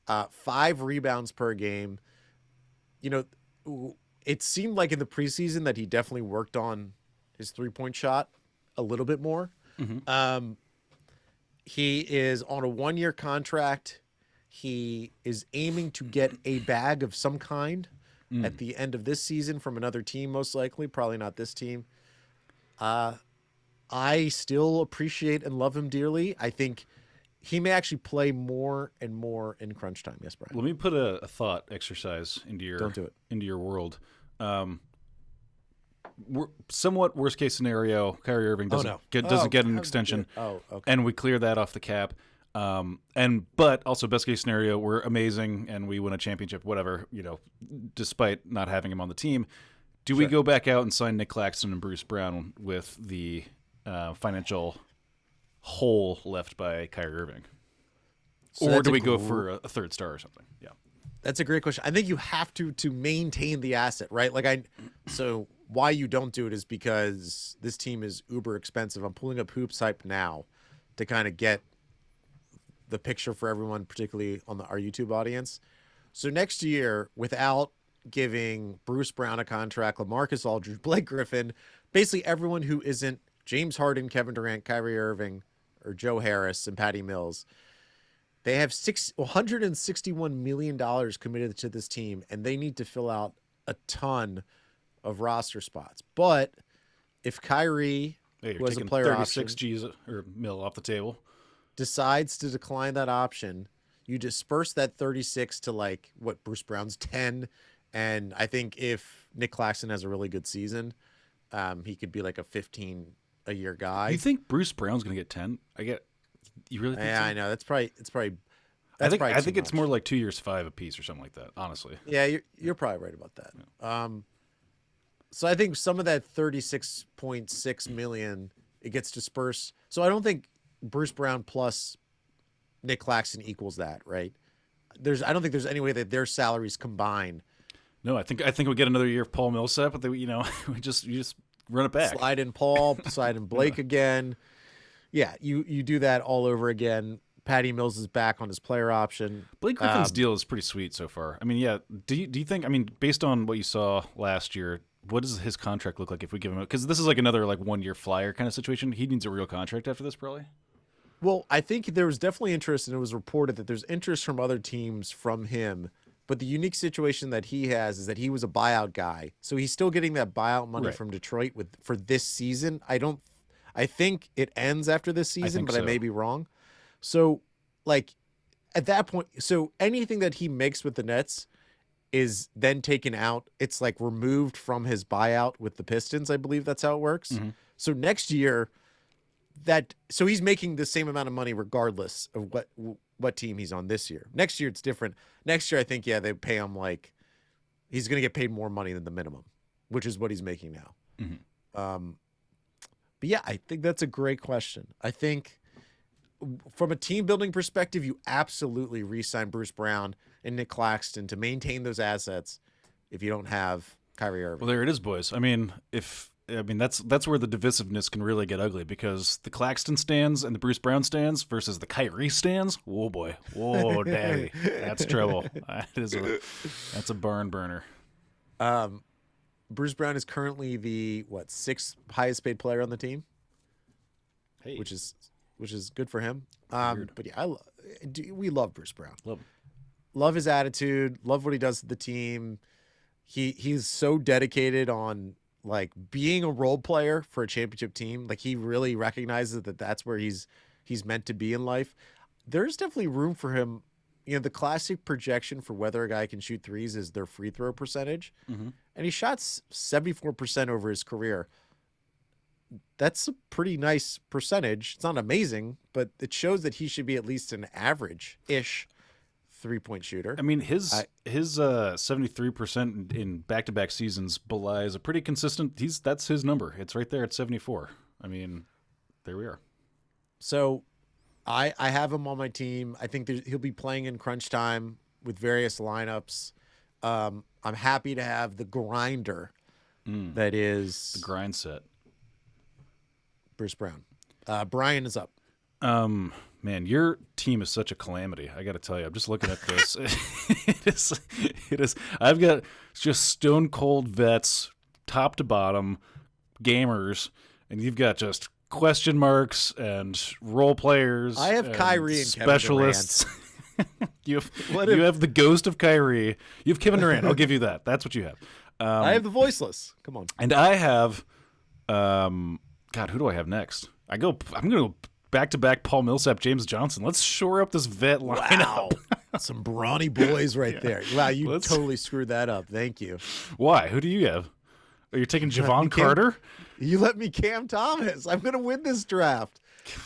5 rebounds per game. You know, it seemed like in the preseason that he definitely worked on his three-point shot a little bit more. Mm-hmm. He is on a 1-year contract. He is aiming to get a bag of some kind at the end of this season from another team, most likely. Probably not this team. I still appreciate and love him dearly. I think he may actually play more and more in crunch time. Yes, Brian. Let me put a thought exercise into your Don't do it. Into your world. Somewhat worst case scenario, Kyrie Irving doesn't get an extension. Oh, okay. And we clear that off the cap. But also best case scenario, we're amazing and we win a championship, whatever, you know, despite not having him on the team. Do we go back out and sign Nick Claxton and Bruce Brown with the financial hole left by Kyrie Irving? So or do we go for a third star or something? Yeah. That's a great question. I think you have to maintain the asset, right? So why you don't do it is because this team is uber expensive. I'm pulling up Hoops Hype now to kind of get the picture for everyone, particularly on our YouTube audience. So next year, without giving Bruce Brown a contract, Lamarcus Aldridge, Blake Griffin, basically everyone who isn't James Harden, Kevin Durant, Kyrie Irving, or Joe Harris and Patty Mills, they have $161 million committed to this team, and they need to fill out a ton of roster spots. But if Kyrie, who has a player 36 option, G's or mil off the table, decides to decline that option, you disperse that 36 to like what Bruce Brown's 10. And I think if Nick Claxton has a really good season, he could be like a 15 a year guy. You think Bruce Brown's going to get 10? You really think so? I know. I think it's more like 2 years, 5 a piece or something like that, honestly. Yeah, you're probably right about that. Yeah. So I think some of that 36.6 million, it gets dispersed. So I don't think Bruce Brown plus Nick Claxton equals that, right? I don't think there's any way that their salaries combine. No, I think we get another year of Paul Millsap, but we just run it back. Slide in Paul, slide in Blake again. Yeah, you do that all over again. Patty Mills is back on his player option. Blake Griffin's deal is pretty sweet so far. I mean, yeah. Do you think? I mean, based on what you saw last year, what does his contract look like if we give him? Because this is like another 1 year flyer kind of situation. He needs a real contract after this, probably. Well, I think there was definitely interest, and it was reported that there's interest from other teams from him. But the unique situation that he has is that he was a buyout guy, so he's still getting that buyout money from Detroit for this season. I think it ends after this season, but I may be wrong. So, at that point, so anything that he makes with the Nets is then taken out. It's removed from his buyout with the Pistons. I believe that's how it works. Mm-hmm. So next year, so he's making the same amount of money regardless of what team he's on this year. Next year, it's different. Next year, I think, they pay him he's going to get paid more money than the minimum, which is what he's making now. Mm-hmm. But yeah, I think that's a great question. I think from a team building perspective, you absolutely re-sign Bruce Brown and Nick Claxton to maintain those assets if you don't have Kyrie Irving. Well, there it is, boys. I mean, that's where the divisiveness can really get ugly, because the Claxton stands and the Bruce Brown stands versus the Kyrie stands. Whoa, boy. Whoa, daddy. That's trouble. That's a barn burner. Bruce Brown is currently the sixth highest paid player on the team. Hey, which is good for him. But yeah, we love Bruce Brown. Love his attitude. Love what he does to the team. He's so dedicated on like being a role player for a championship team. Like he really recognizes that that's where he's meant to be in life. There's definitely room for him. You know, the classic projection for whether a guy can shoot threes is their free throw percentage. Mm-hmm. And he shot 74% over his career. That's a pretty nice percentage. It's not amazing, but it shows that he should be at least an average-ish three-point shooter. I mean, his 73% in back-to-back seasons belies a pretty consistent. That's his number. It's right there at 74. I mean, there we are. So, I have him on my team. I think he'll be playing in crunch time with various lineups. I'm happy to have the grinder. That is the grind set. Bruce Brown. Brian is up. Man, your team is such a calamity. I got to tell you, I'm just looking at this. It is. I've got just stone cold vets, top to bottom, gamers, and you've got just question marks and role players. I have Kyrie and specialists. Kevin Durant. you have the ghost of Kyrie. You have Kevin Durant. I'll give you that. That's what you have. I have the voiceless. Come on. And I have, God, who do I have next? I'm going to go back-to-back Paul Millsap, James Johnson. Let's shore up this vet lineup. Wow. Some brawny boys right there. Wow, you totally screwed that up. Thank you. Why? Who do you have? Are you taking Javon Carter? You let me Cam Thomas. I'm going to win this draft.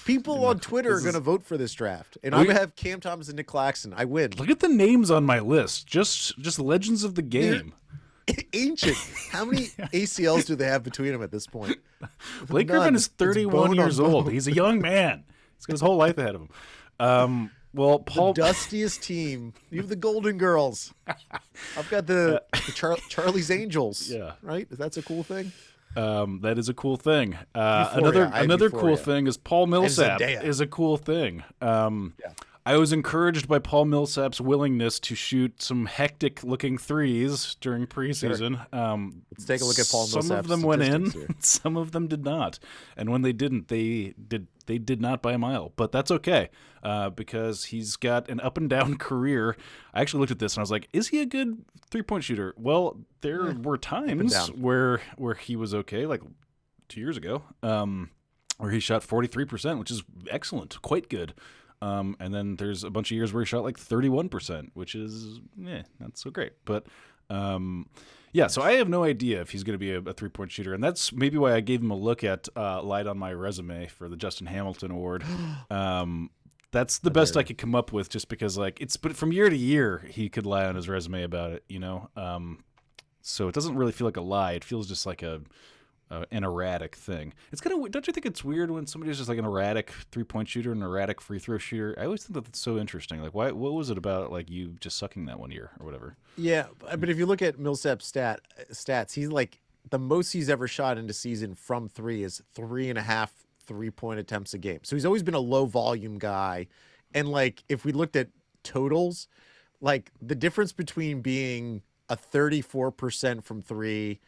People on Twitter are going to vote for this draft. And I'm going to have Cam Thomas and Nick Claxton. I win. Look at the names on my list. Just legends of the game. Ancient. How many ACLs do they have between them at this point? Blake Griffin is 31 years old. He's a young man. He's got his whole life ahead of him. Well, Paul, the dustiest team. You have the Golden Girls. I've got the Charlie's Angels. Yeah, right. That's a cool thing. That is a cool thing. Another cool thing is Paul Millsap is a cool thing. I was encouraged by Paul Millsap's willingness to shoot some hectic-looking threes during preseason. Sure. Let's take a look at Paul Millsap's. Some of them went in, some of them did not. And when they didn't, they did not by a mile. But that's okay, because he's got an up-and-down career. I actually looked at this, and I was like, is he a good three-point shooter? Well, there were times where he was okay, like 2 years ago, where he shot 43%, which is excellent, quite good. And then there's a bunch of years where he shot like 31%, which is not so great. But so I have no idea if he's going to be a three-point shooter. And that's maybe why I gave him a look at light on my resume for the Justin Hamilton Award. That's the best I could come up with, just because but from year to year he could lie on his resume about it, you know. So it doesn't really feel like a lie. It feels just like an erratic thing. It's kind of, don't you think it's weird when somebody's just like an erratic three-point shooter, an erratic free throw shooter? I always think that's so interesting. Like, what was it about, like, you just sucking that one year or whatever? Yeah, but if you look at Millsap's stats, he's like, the most he's ever shot in a season from three is 3.5 three-point attempts a game. So he's always been a low-volume guy. And, like, if we looked at totals, like, the difference between being a 34% from three,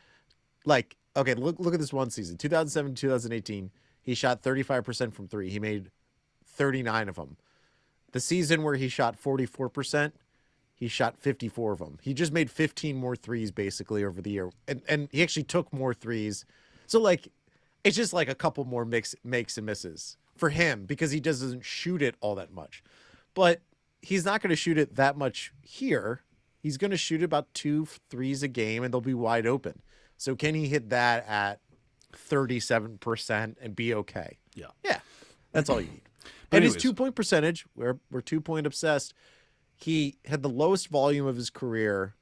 like, okay, look at this one season. 2007, 2018, he shot 35% from three. He made 39 of them. The season where he shot 44%, he shot 54 of them. He just made 15 more threes basically over the year. And he actually took more threes. So, like, it's just like a couple more makes and misses for him because he doesn't shoot it all that much. But he's not going to shoot it that much here. He's going to shoot about 2 threes a game, and they'll be wide open. So can he hit that at 37% and be okay? Yeah. Yeah. That's all you need. And his 2-point percentage, we're 2-point obsessed. He had the lowest volume of his career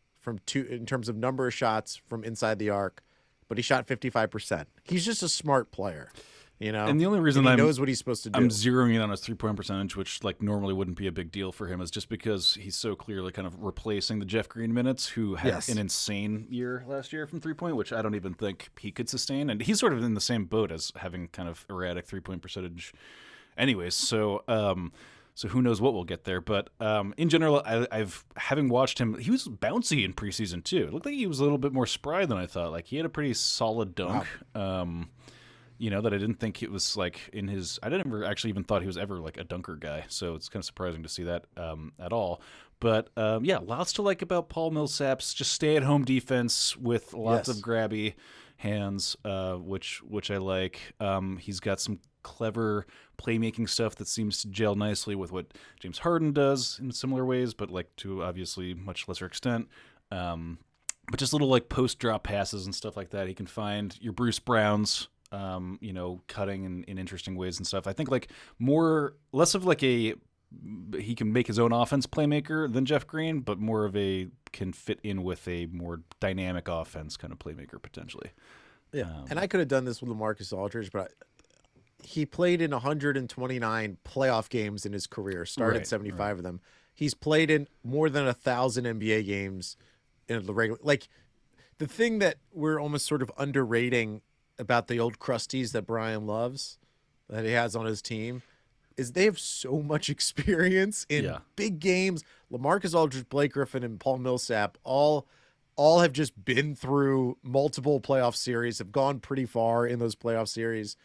in terms of number of shots from inside the arc, but he shot 55%. He's just a smart player. And the only reason he knows what he's supposed to do. I'm zeroing in on his 3-point percentage, which like normally wouldn't be a big deal for him, is just because he's so clearly kind of replacing the Jeff Green minutes, who had an insane year last year from 3-point, which I don't even think he could sustain. And he's sort of in the same boat as having kind of erratic 3-point percentage anyways. So who knows what we'll get there. But in general, having watched him, he was bouncy in preseason too. It looked like he was a little bit more spry than I thought. Like he had a pretty solid dunk. Wow. That I didn't think it was like in his. I didn't actually even thought he was ever like a dunker guy. So it's kind of surprising to see that at all. But lots to like about Paul Millsap's just stay-at-home defense with lots of grabby hands, which I like. He's got some clever playmaking stuff that seems to gel nicely with what James Harden does in similar ways, but like to obviously much lesser extent. But just little like post-drop passes and stuff like that. He can find your Bruce Browns. Cutting in interesting ways and stuff. I think like less of like he can make his own offense playmaker than Jeff Green, but more of can fit in with a more dynamic offense kind of playmaker potentially. Yeah, and I could have done this with Lamarcus Aldridge, but he played in 129 playoff games in his career, started 75 of them. He's played in more than 1,000 NBA games in the regular. Like the thing that we're almost sort of underrating about the old crusties that Brian loves, that he has on his team, is they have so much experience in big games. Lamarcus Aldridge, Blake Griffin, and Paul Millsap all have just been through multiple playoff series, have gone pretty far in those playoff series.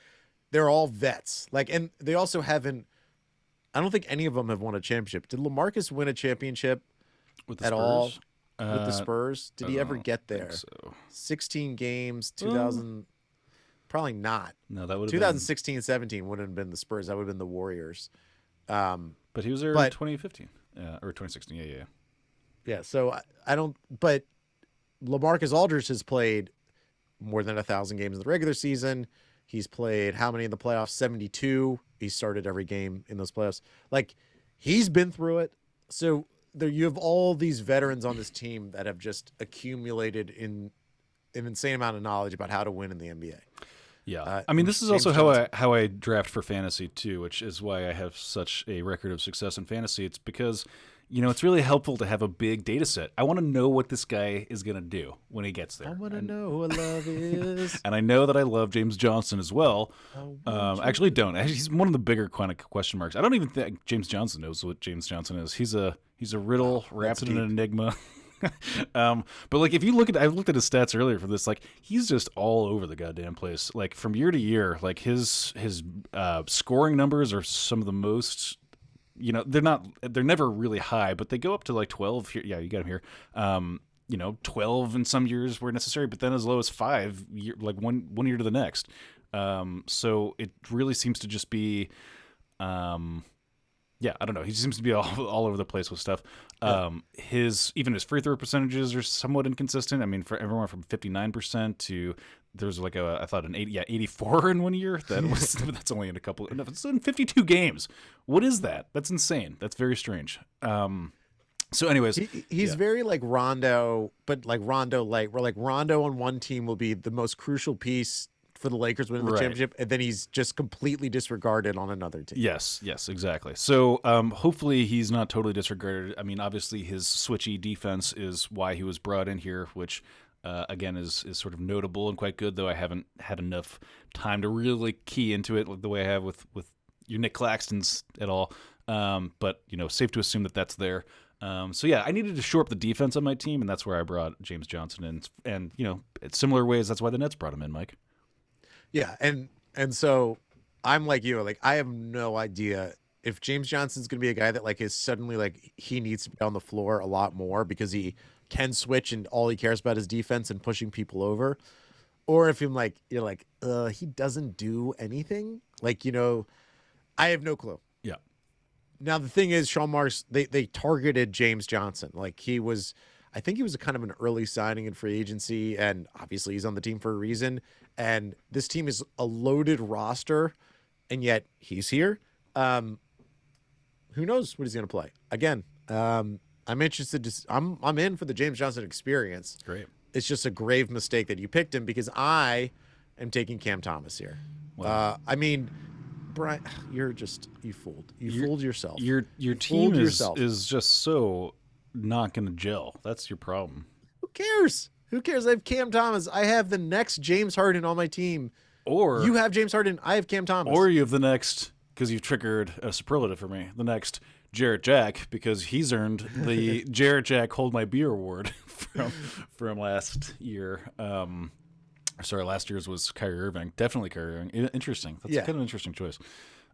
They're all vets. And they also haven't, I don't think any of them have won a championship. Did Lamarcus win a championship at all with the Spurs? Did he ever get there? So. 16 games, 2000. Probably not. No, that would have 2016-17 wouldn't have been the Spurs. That would have been the Warriors. But he was there in 2015. Or 2016. Yeah. Yeah, so I don't... But Lamarcus Aldridge has played more than 1,000 games in the regular season. He's played how many in the playoffs? 72. He started every game in those playoffs. Like, he's been through it. So you have all these veterans on this team that have just accumulated in an insane amount of knowledge about how to win in the NBA. Yeah, I mean, this is also how I draft for fantasy too, which is why I have such a record of success in fantasy. It's because, it's really helpful to have a big data set. I want to know what this guy is going to do when he gets there. I want to know what love is. And I know that I love James Johnson as well. Actually, don't. He's one of the bigger kind of question marks. I don't even think James Johnson knows what James Johnson is. He's a riddle wrapped in an enigma. But like if you look at, I looked at his stats earlier for this, like he's just all over the goddamn place. Like from year to year, like his scoring numbers are some of the most, they're never really high, but they go up to like 12 here. Yeah, you got him here. 12 in some years where necessary, but then as low as 5 like one year to the next. So it really seems to just be, I don't know. He seems to be all over the place with stuff. His free throw percentages are somewhat inconsistent. I mean, for everyone from 59% to there's like I thought an 84 in 1 year. That's only in a couple. No, it's in 52 games. What is that? That's insane. That's very strange. So, anyways, he's very like Rondo, but like Rondo light. Where like Rondo on one team will be the most crucial piece for the Lakers winning the championship, and then he's just completely disregarded on another team. Yes, exactly. So hopefully he's not totally disregarded. I mean, obviously his switchy defense is why he was brought in here, which again is sort of notable and quite good, though I haven't had enough time to really key into it the way I have with your Nick Claxtons at all. But safe to assume that that's there. So yeah, I needed to shore up the defense on my team, and that's where I brought James Johnson in. And in similar ways, that's why the Nets brought him in, Mike. Yeah, and so I'm like you, like I have no idea if James Johnson's going to be a guy that like is suddenly like he needs to be on the floor a lot more because he can switch and all he cares about is defense and pushing people over, or if you're like he doesn't do anything. Like I have no clue. Yeah. Now the thing is, Sean Marks they targeted James Johnson. Like I think he was a kind of an early signing in free agency, and obviously he's on the team for a reason. And this team is a loaded roster, and yet he's here. Who knows what he's going to play? Again, I'm interested. I'm in for the James Johnson experience. Great. It's just a grave mistake that you picked him because I am taking Cam Thomas here. Wow. I mean, Brian, you fooled yourself. Your team is just so not going to gel. That's your problem. Who cares? I have Cam Thomas. I have the next James Harden on my team. Or you have James Harden. I have Cam Thomas. Or you have the next, because you've triggered a superlative for me, the next Jarrett Jack, because he's earned the Jarrett Jack Hold My Beer award from last year. Sorry, last year's was Kyrie Irving. Definitely Kyrie Irving. Interesting. That's kind of an interesting choice.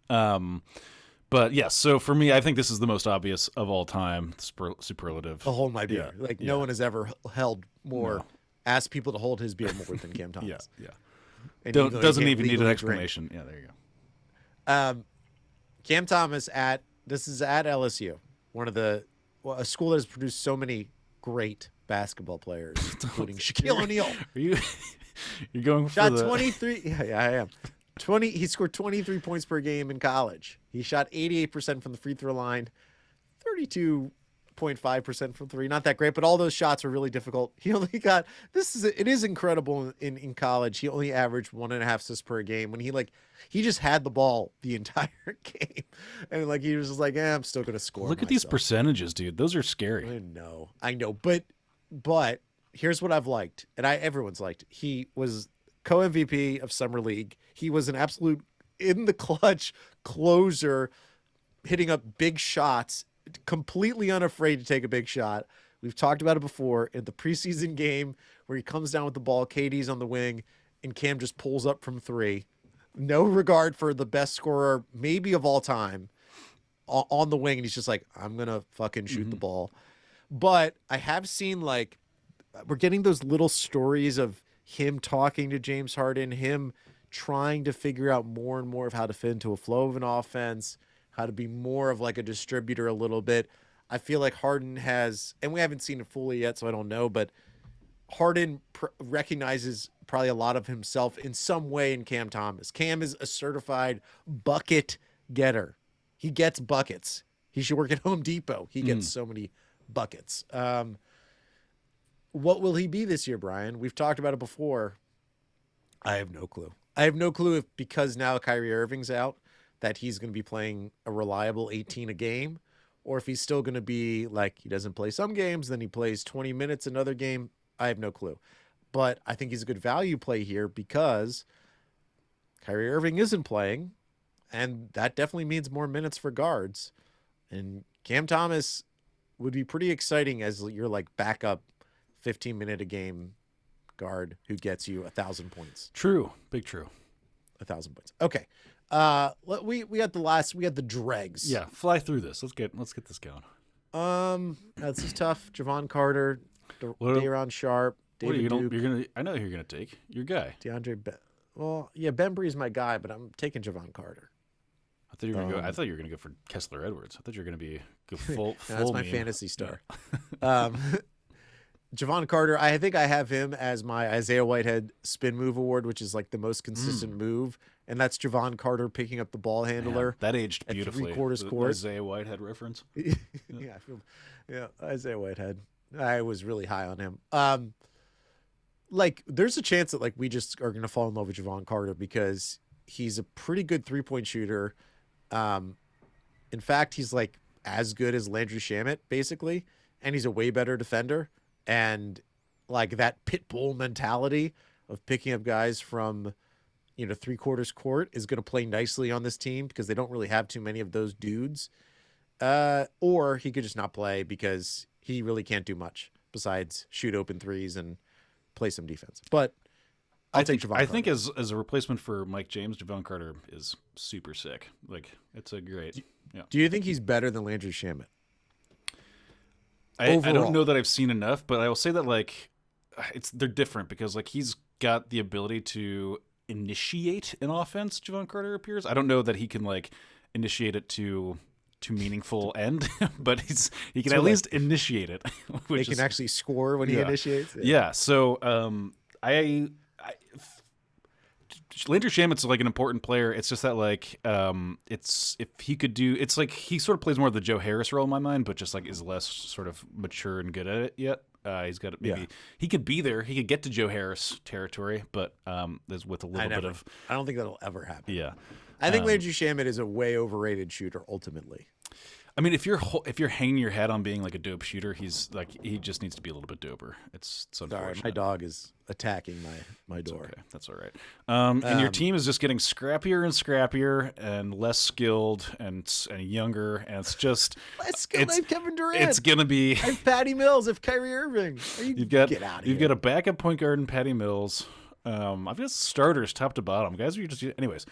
But yes, so for me, I think this is the most obvious of all time superlative. The Hold My Beer. No one has ever held more, asked people to hold his beer more than Cam Thomas. And doesn't even need an explanation. Drink. Yeah, there you go. Cam Thomas this is at LSU, a school that has produced so many great basketball players, including Shaquille O'Neal. You're going for the 23. Yeah, I am. He scored 23 points per game in college. He shot 88% from the free throw line, 32.5% from three. Not that great, but all those shots were really difficult. He only got it is incredible in college. He only averaged 1.5 assists per game when he just had the ball the entire game. And he was just I'm still gonna score. Look at these percentages, dude. Those are scary. I know. But here's what I've liked, and everyone's liked. He was co-MVP of Summer League. He was an absolute in the clutch closer, hitting up big shots, completely unafraid to take a big shot. We've talked about it before in the preseason game where he comes down with the ball, KD's on the wing, and Cam just pulls up from three. No regard for the best scorer maybe of all time on the wing, and he's just I'm going to fucking shoot the ball. But I have seen we're getting those little stories of him talking to James Harden, him trying to figure out more and more of how to fit into a flow of an offense, how to be more of a distributor a little bit. I feel like Harden has, and we haven't seen it fully yet, so I don't know, but Harden recognizes probably a lot of himself in some way in Cam Thomas. Cam is a certified bucket getter. He gets buckets. He should work at Home Depot. He gets so many buckets. What will he be this year, Brian? We've talked about it before. I have no clue. I have no clue if because now Kyrie Irving's out that he's going to be playing a reliable 18 a game, or if he's still going to be he doesn't play some games, then he plays 20 minutes another game. I have no clue. But I think he's a good value play here because Kyrie Irving isn't playing, and that definitely means more minutes for guards. And Cam Thomas would be pretty exciting as your backup 15-minute a game guard who gets you 1,000 points. True. Big true. 1,000 points. Okay. We got the dregs. Yeah, fly through this. Let's get this going. This is tough. Javon Carter, Day'Ron Sharp, David Duke. I know who you're gonna take. Your guy. Ben Bree's my guy, but I'm taking Javon Carter. I thought you were gonna go for Kessler Edwards. I thought you were gonna go full. That's my fantasy star. Javon Carter, I think I have him as my Isaiah Whitehead spin move award, which is the most consistent move, and that's Javon Carter picking up the ball handler. Man, that aged beautifully. Three-quarters court. Isaiah Whitehead reference. Isaiah Whitehead. I was really high on him. There's a chance that we just are gonna fall in love with Javon Carter because he's a pretty good 3-point shooter. In fact, he's as good as Landry Shamet basically, and he's a way better defender. And that pit bull mentality of picking up guys from, 3/4 court is going to play nicely on this team because they don't really have too many of those dudes. Or he could just not play because he really can't do much besides shoot open threes and play some defense. But I think as a replacement for Mike James, Javon Carter is super sick. It's a great. Yeah. Do you think he's better than Landry Shamet? I don't know that I've seen enough, but I will say that they're different because he's got the ability to initiate an offense. Javon Carter appears. I don't know that he can initiate it to meaningful end, but he can at least initiate it. He can actually score when he initiates. Yeah. So Landry Shamet's an important player. It's just that it's if he could do it's he sort of plays more of the Joe Harris role in my mind, but just is less sort of mature and good at it yet. He's got maybe he could be there. He could get to Joe Harris territory, but there's with a little bit of. I don't think that'll ever happen. Yeah, I think Landry Shamet is a way overrated shooter. Ultimately, I mean, if you're hanging your hat on being like a dope shooter, he just needs to be a little bit doper. It's unfortunate. Sorry, my dog is attacking my door. Okay, that's all right. And your team is just getting scrappier and scrappier and less skilled and younger, and it's just less skilled. I have Kevin Durant. It's gonna be. I have Patty Mills. I have Kyrie Irving. You've got a backup point guard in Patty Mills. I've got starters top to bottom. Guys, are just anyways.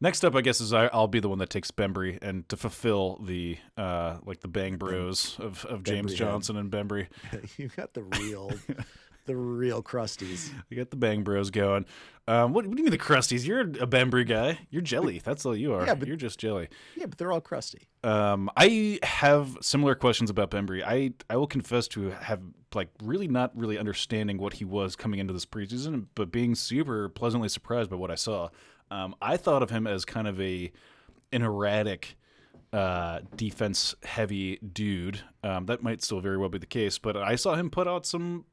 Next up, I guess, is I'll be the one that takes Bembry and to fulfill the like the Bang Bros of James Johnson and Bembry. You got the real crusties. You got the Bang Bros going. What do you mean the crusties? You're a Bembry guy. You're jelly. That's all you are. Yeah, but you're just jelly. Yeah, but they're all crusty. I have similar questions about Bembry. I will confess to have not really understanding what he was coming into this preseason, but being super pleasantly surprised by what I saw. I thought of him as kind of an erratic, defense-heavy dude. That might still very well be the case, but I saw him put out some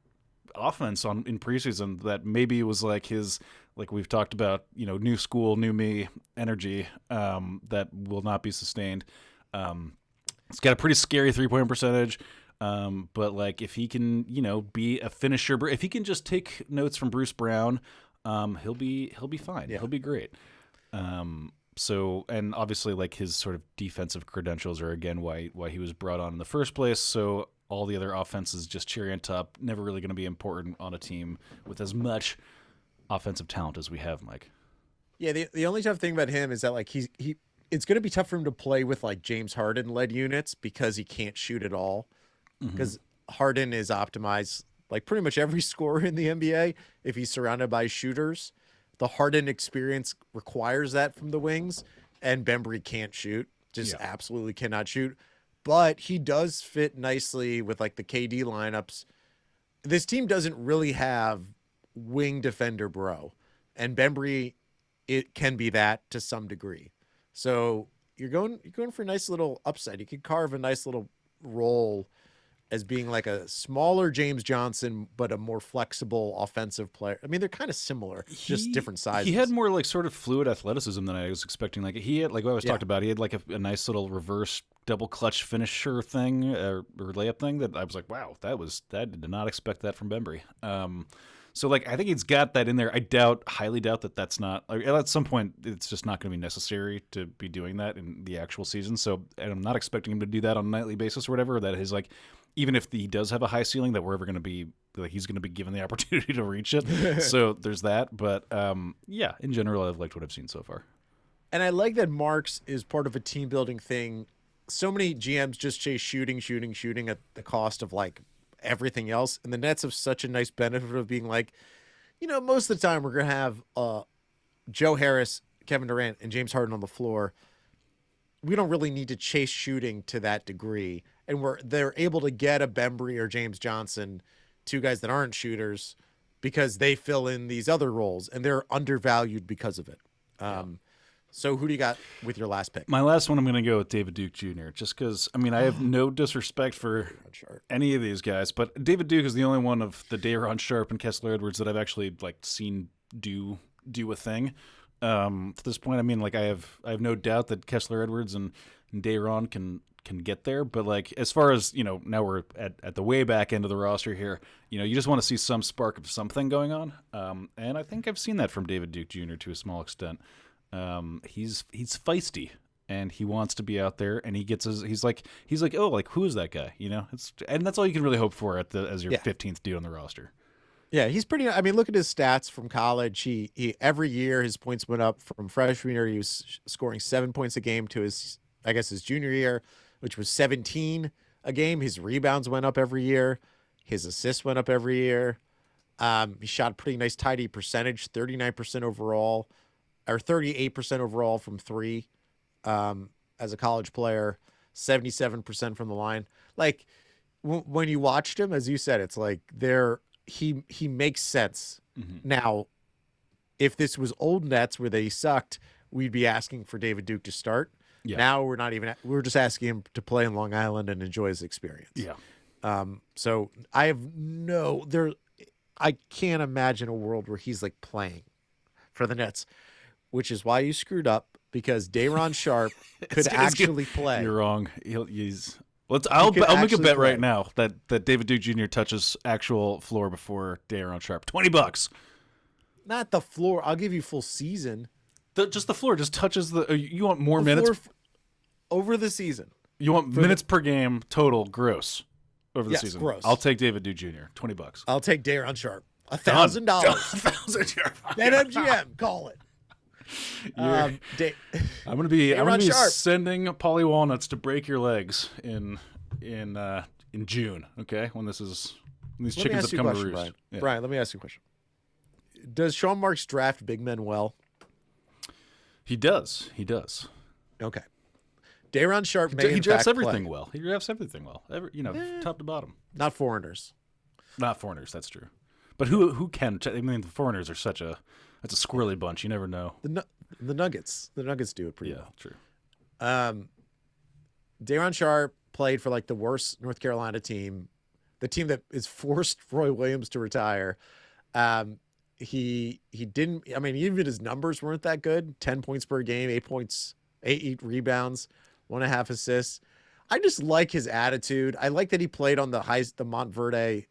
offense in preseason that maybe was like his, like we've talked about, new school, new me energy that will not be sustained. It's got a pretty scary three-point percentage. But like if he can, be a finisher, if he can just take notes from Bruce Brown. He'll be fine. Yeah. He'll be great. So, and obviously, like his sort of defensive credentials are again why he was brought on in the first place. So all the other offenses just cherry on top. Never really going to be important on a team with as much offensive talent as we have, Mike. Yeah, the only tough thing about him is that like it's going to be tough for him to play with like James Harden led units because he can't shoot at all. Because Harden is optimized. Like pretty much every scorer in the NBA, if he's surrounded by shooters, the Harden experience requires that from the wings, and Bembry can't shoot, absolutely cannot shoot. But he does fit nicely with like the KD lineups. This team doesn't really have wing defender bro, and Bembry, it can be that to some degree. So you're going for a nice little upside. You could carve a nice little role as being like a smaller James Johnson, but a more flexible offensive player. I mean, they're kind of similar, just different sizes. He had more like sort of fluid athleticism than I was expecting. Like he had, like what I was talked about, he had like a nice little reverse double clutch finisher thing or layup thing that I was like, wow, I did not expect that from Bembry. So like I think he's got that in there. I highly doubt that's not at some point. It's just not going to be necessary to be doing that in the actual season. So and I'm not expecting him to do that on a nightly basis or whatever. That is like. Even if he does have a high ceiling, that we're ever going to be like he's going to be given the opportunity to reach it. So there's that. But in general, I've liked what I've seen so far. And I like that Marks is part of a team building thing. So many GMs just chase shooting at the cost of like everything else. And the Nets have such a nice benefit of being like, most of the time we're going to have Joe Harris, Kevin Durant, and James Harden on the floor. We don't really need to chase shooting to that degree. And they're able to get a Bembry or James Johnson, two guys that aren't shooters, because they fill in these other roles, and they're undervalued because of it. So who do you got with your last pick? My last one, I'm going to go with David Duke Jr., just because, I mean, I have no disrespect for any of these guys, but David Duke is the only one of the Day'Ron Sharpe and Kessler Edwards that I've actually like seen do a thing. To this point, I mean, like I have no doubt that Kessler Edwards and Day'Ron can get there, but like as far as now we're at the way back end of the roster here, you just want to see some spark of something going on, and I think I've seen that from David Duke Jr. to a small extent. He's feisty and he wants to be out there, and he's like oh, like who is that guy, and that's all you can really hope for as your 15th dude on the roster. Yeah, he's pretty. I mean, look at his stats from college. He every year his points went up. From freshman year, he was scoring 7 points a game to his junior year, which was 17 a game. His rebounds went up every year. His assists went up every year. He shot a pretty nice tidy percentage, 39% overall, or 38% overall from three as a college player, 77% from the line. Like when you watched him, as you said, it's like he makes sense. Now, if this was old Nets where they sucked, we'd be asking for David Duke to start. Yeah. Now we're just asking him to play in Long Island and enjoy his experience. Yeah. So I have I can't imagine a world where he's like playing for the Nets, which is why you screwed up, because Day'Ron Sharpe could actually play. You're wrong. I'll make a bet right now that David Duke Jr. touches actual floor before Day'Ron Sharpe. $20. Not the floor. I'll give you full season. Just the floor. Just touches the. You want more minutes over the season? You want minutes per game total gross over the season? Gross. I'll take David Duke Jr. $20. I'll take Day'Ron Sharpe. $1,000. BetMGM. Call it. I'm gonna be sending Polly Walnuts to break your legs in June. Okay, when these chickens have come to roost. Brian, let me ask you a question. Does Sean Marks draft big men well? He does. Okay. Day'Ron Sharpe he drafts everything well. He drafts everything well. Top to bottom. Not foreigners. That's true. But who can? I mean, the foreigners are such a squirrely bunch. You never know. The Nuggets. The Nuggets do it pretty well. True. Day'Ron Sharpe played for like the worst North Carolina team, the team that is forced Roy Williams to retire. He didn't. I mean, even his numbers weren't that good. 10 points per game, 8 points, 8 rebounds, 1.5 assists. I just like his attitude. I like that he played on the Montverde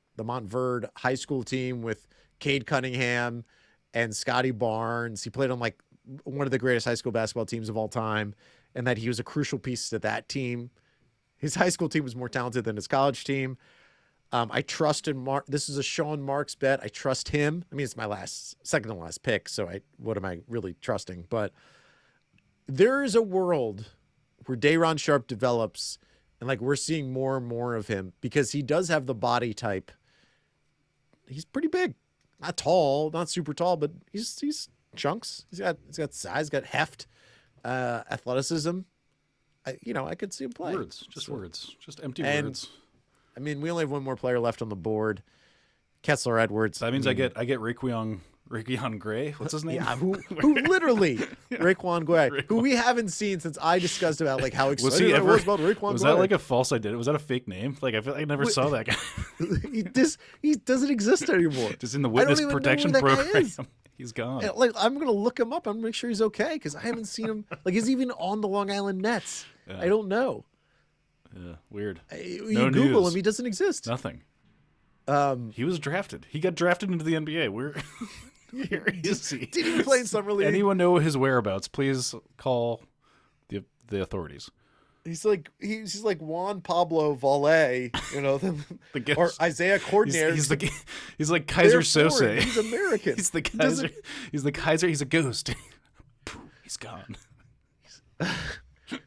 high school team with Cade Cunningham and Scotty Barnes. He played on like one of the greatest high school basketball teams of all time, and that he was a crucial piece to that team. His high school team was more talented than his college team. I trusted Mark. This is a Sean Marks bet. I trust him. I mean, it's my second to last pick, so what am I really trusting? But there is a world where Day'Ron Sharpe develops, and like we're seeing more and more of him because he does have the body type. He's pretty big, not tall, not super tall, but he's chunks. He's got size, he's got heft, athleticism. I could see him play. Words, just empty words. I mean, we only have one more player left on the board, Kessler Edwards. That means I get Raekwon Gray. What's his name? Yeah, who literally Raekwon Gray, who we haven't seen since I discussed about like how excited I was about Raekwon Gray. Was that like a false identity? Was that a fake name? Like I feel like I never saw that guy. He doesn't exist anymore. Just in the witness protection program. He's gone. And, like I'm gonna look him up. I'm gonna make sure he's okay because I haven't seen him. Like he's even on the Long Island Nets. Yeah. I don't know. Yeah, weird. You Google him, he doesn't exist. Nothing. He was drafted. He got drafted into the NBA. Where is he? Did he play in summer league? Anyone know his whereabouts? Please call the authorities. He's like Juan Pablo Valle, or Isaiah Cordner. He's like Kaiser Sose. He's American. He's the Kaiser. He's the Kaiser. He's a ghost. He's gone.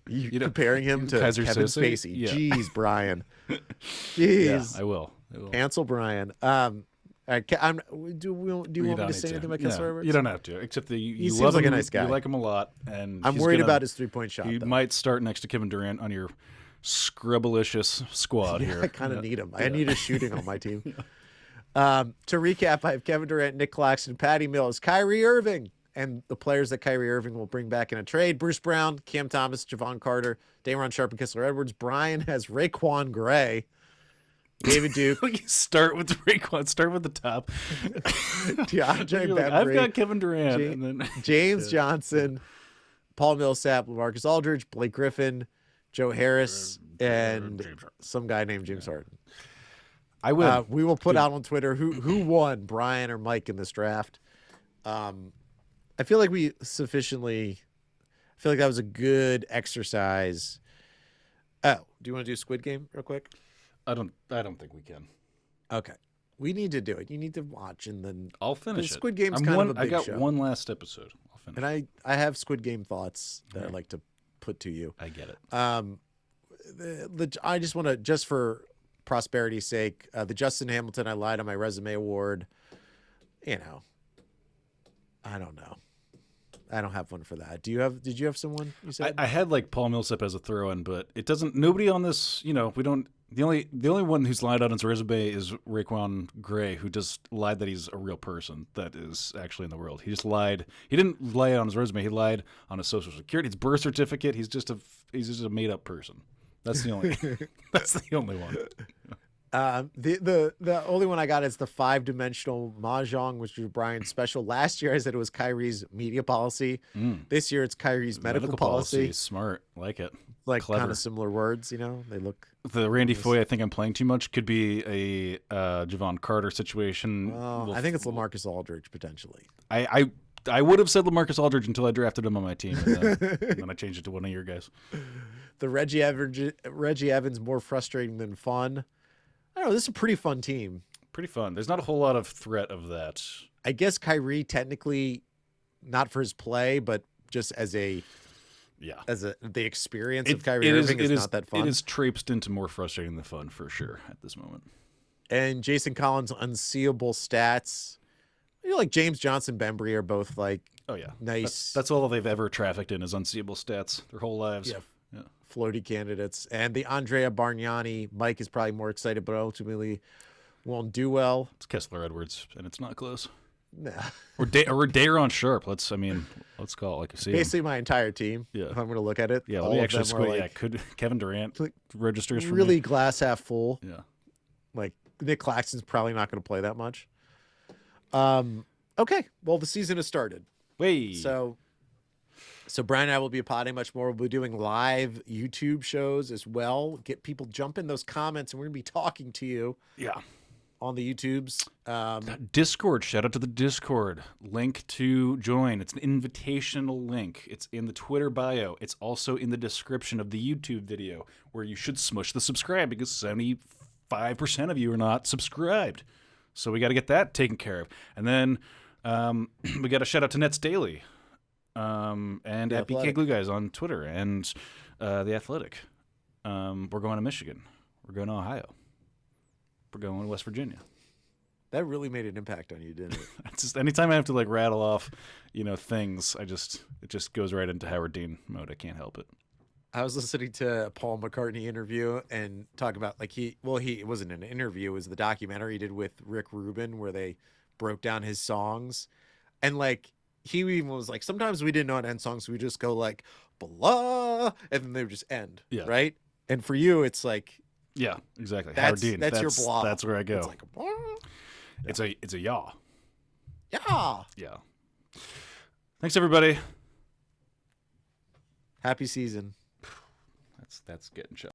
You comparing him to Kaiser Kevin Sose? Spacey. Yeah. Jeez, Brian. Jeez. Yeah, I will. Ansel Bryan. Do you want me to say anything about Kessler Edwards? You don't have to, except that you he love seems like him, a nice guy. You like him a lot, and I'm worried about his 3-point shot. He might start next to Kevin Durant on your scrubbalicious squad here. I kind of need him. I need a shooting on my team. To recap, I have Kevin Durant, Nick Claxton, Patty Mills, Kyrie Irving, and the players that Kyrie Irving will bring back in a trade: Bruce Brown, Cam Thomas, Javon Carter, Day'Ron Sharpe, and Kessler Edwards. Brian has Raekwon Gray, David Duke. Start with Raekwon. Start with the top. I've got Kevin Durant, and then James Johnson, Paul Millsap, Lamarcus Aldridge, Blake Griffin, Joe Harris, and some guy named James Harden. I will. We will put out on Twitter who won, Brian or Mike, in this draft. I feel like that was a good exercise. Oh, do you want to do Squid Game real quick? I don't think we can. Okay. We need to do it. You need to watch, and then I'll finish it. Squid Game's kind of a big show. I got one last episode. I'll finish and I have Squid Game thoughts that I'd like to put to you. I get it. I just want to, just for prosperity's sake, the Justin Hamilton I lied on my resume award, I don't know. I don't have one for that. Did you have someone you said? I had like Paul Millsap as a throw-in, but it doesn't, nobody on this, we don't, the only one who's lied on his resume is Raekwon Gray, who just lied that he's a real person that is actually in the world. He just lied. He didn't lie on his resume. He lied on his social security, his birth certificate. He's just a made-up person. That's the only one. The only one I got is the 5-dimensional mahjong, which was Brian's special. Last year I said it was Kyrie's media policy. This year it's Kyrie's medical policy. Smart, like it. Like kind of similar words, you know. They look. The Randy Foye, I think I'm playing too much. Could be a Javon Carter situation. I think it's Lamarcus Aldridge potentially. I would have said Lamarcus Aldridge until I drafted him on my team, and then I changed it to one of your guys. The Reggie Evans more frustrating than fun. I don't know. This is a pretty fun team. Pretty fun. There's not a whole lot of threat of that. I guess Kyrie technically, not for his play, but just as the experience of Kyrie Irving is not that fun. It is traipsed into more frustrating than fun for sure at this moment. And Jason Collins' unseeable stats. You know, like James Johnson, Bembry are both like, oh yeah, nice. That's all they've ever trafficked in is unseeable stats their whole lives. Yeah. Floaty candidates. And the Andrea Bargnani, Mike is probably more excited, but ultimately won't do well. It's Kessler Edwards, and it's not close. Nah. Or Day'Ron Sharp. Let's call it like you see. Basically, my entire team. Yeah, if I'm going to look at it. Yeah, let me actually squint. Could Kevin Durant registers for really me? Glass half full. Yeah, like Nick Claxton's probably not going to play that much. Okay, well the season has started. So Brian and I will be potting much more. We'll be doing live YouTube shows as well. Get people jump in those comments, and we're gonna be talking to you. Yeah. On the YouTubes. Discord. Shout out to the Discord. Link to join. It's an invitational link. It's in the Twitter bio. It's also in the description of the YouTube video, where you should smush the subscribe because 75% of you are not subscribed. So we got to get that taken care of. And then we got to shout out to Netsdaily. And at BK Glue Guys on Twitter and The Athletic. We're going to Michigan. We're going to Ohio. We're going to West Virginia. That really made an impact on you, didn't it? It's just anytime I have to like rattle off, things, it just goes right into Howard Dean mode. I can't help it. I was listening to a Paul McCartney interview and talk about it wasn't an interview, it was the documentary he did with Rick Rubin where they broke down his songs. And like he even was like, sometimes we didn't know how to end songs, so we just go like blah, and then they would just end. Yeah. Right. And for you, it's like, yeah, exactly. That's your blah. That's where I go. It's like a blah. Yeah. It's a yaw. Yeah. Yeah. Thanks everybody. Happy season. That's getting shut.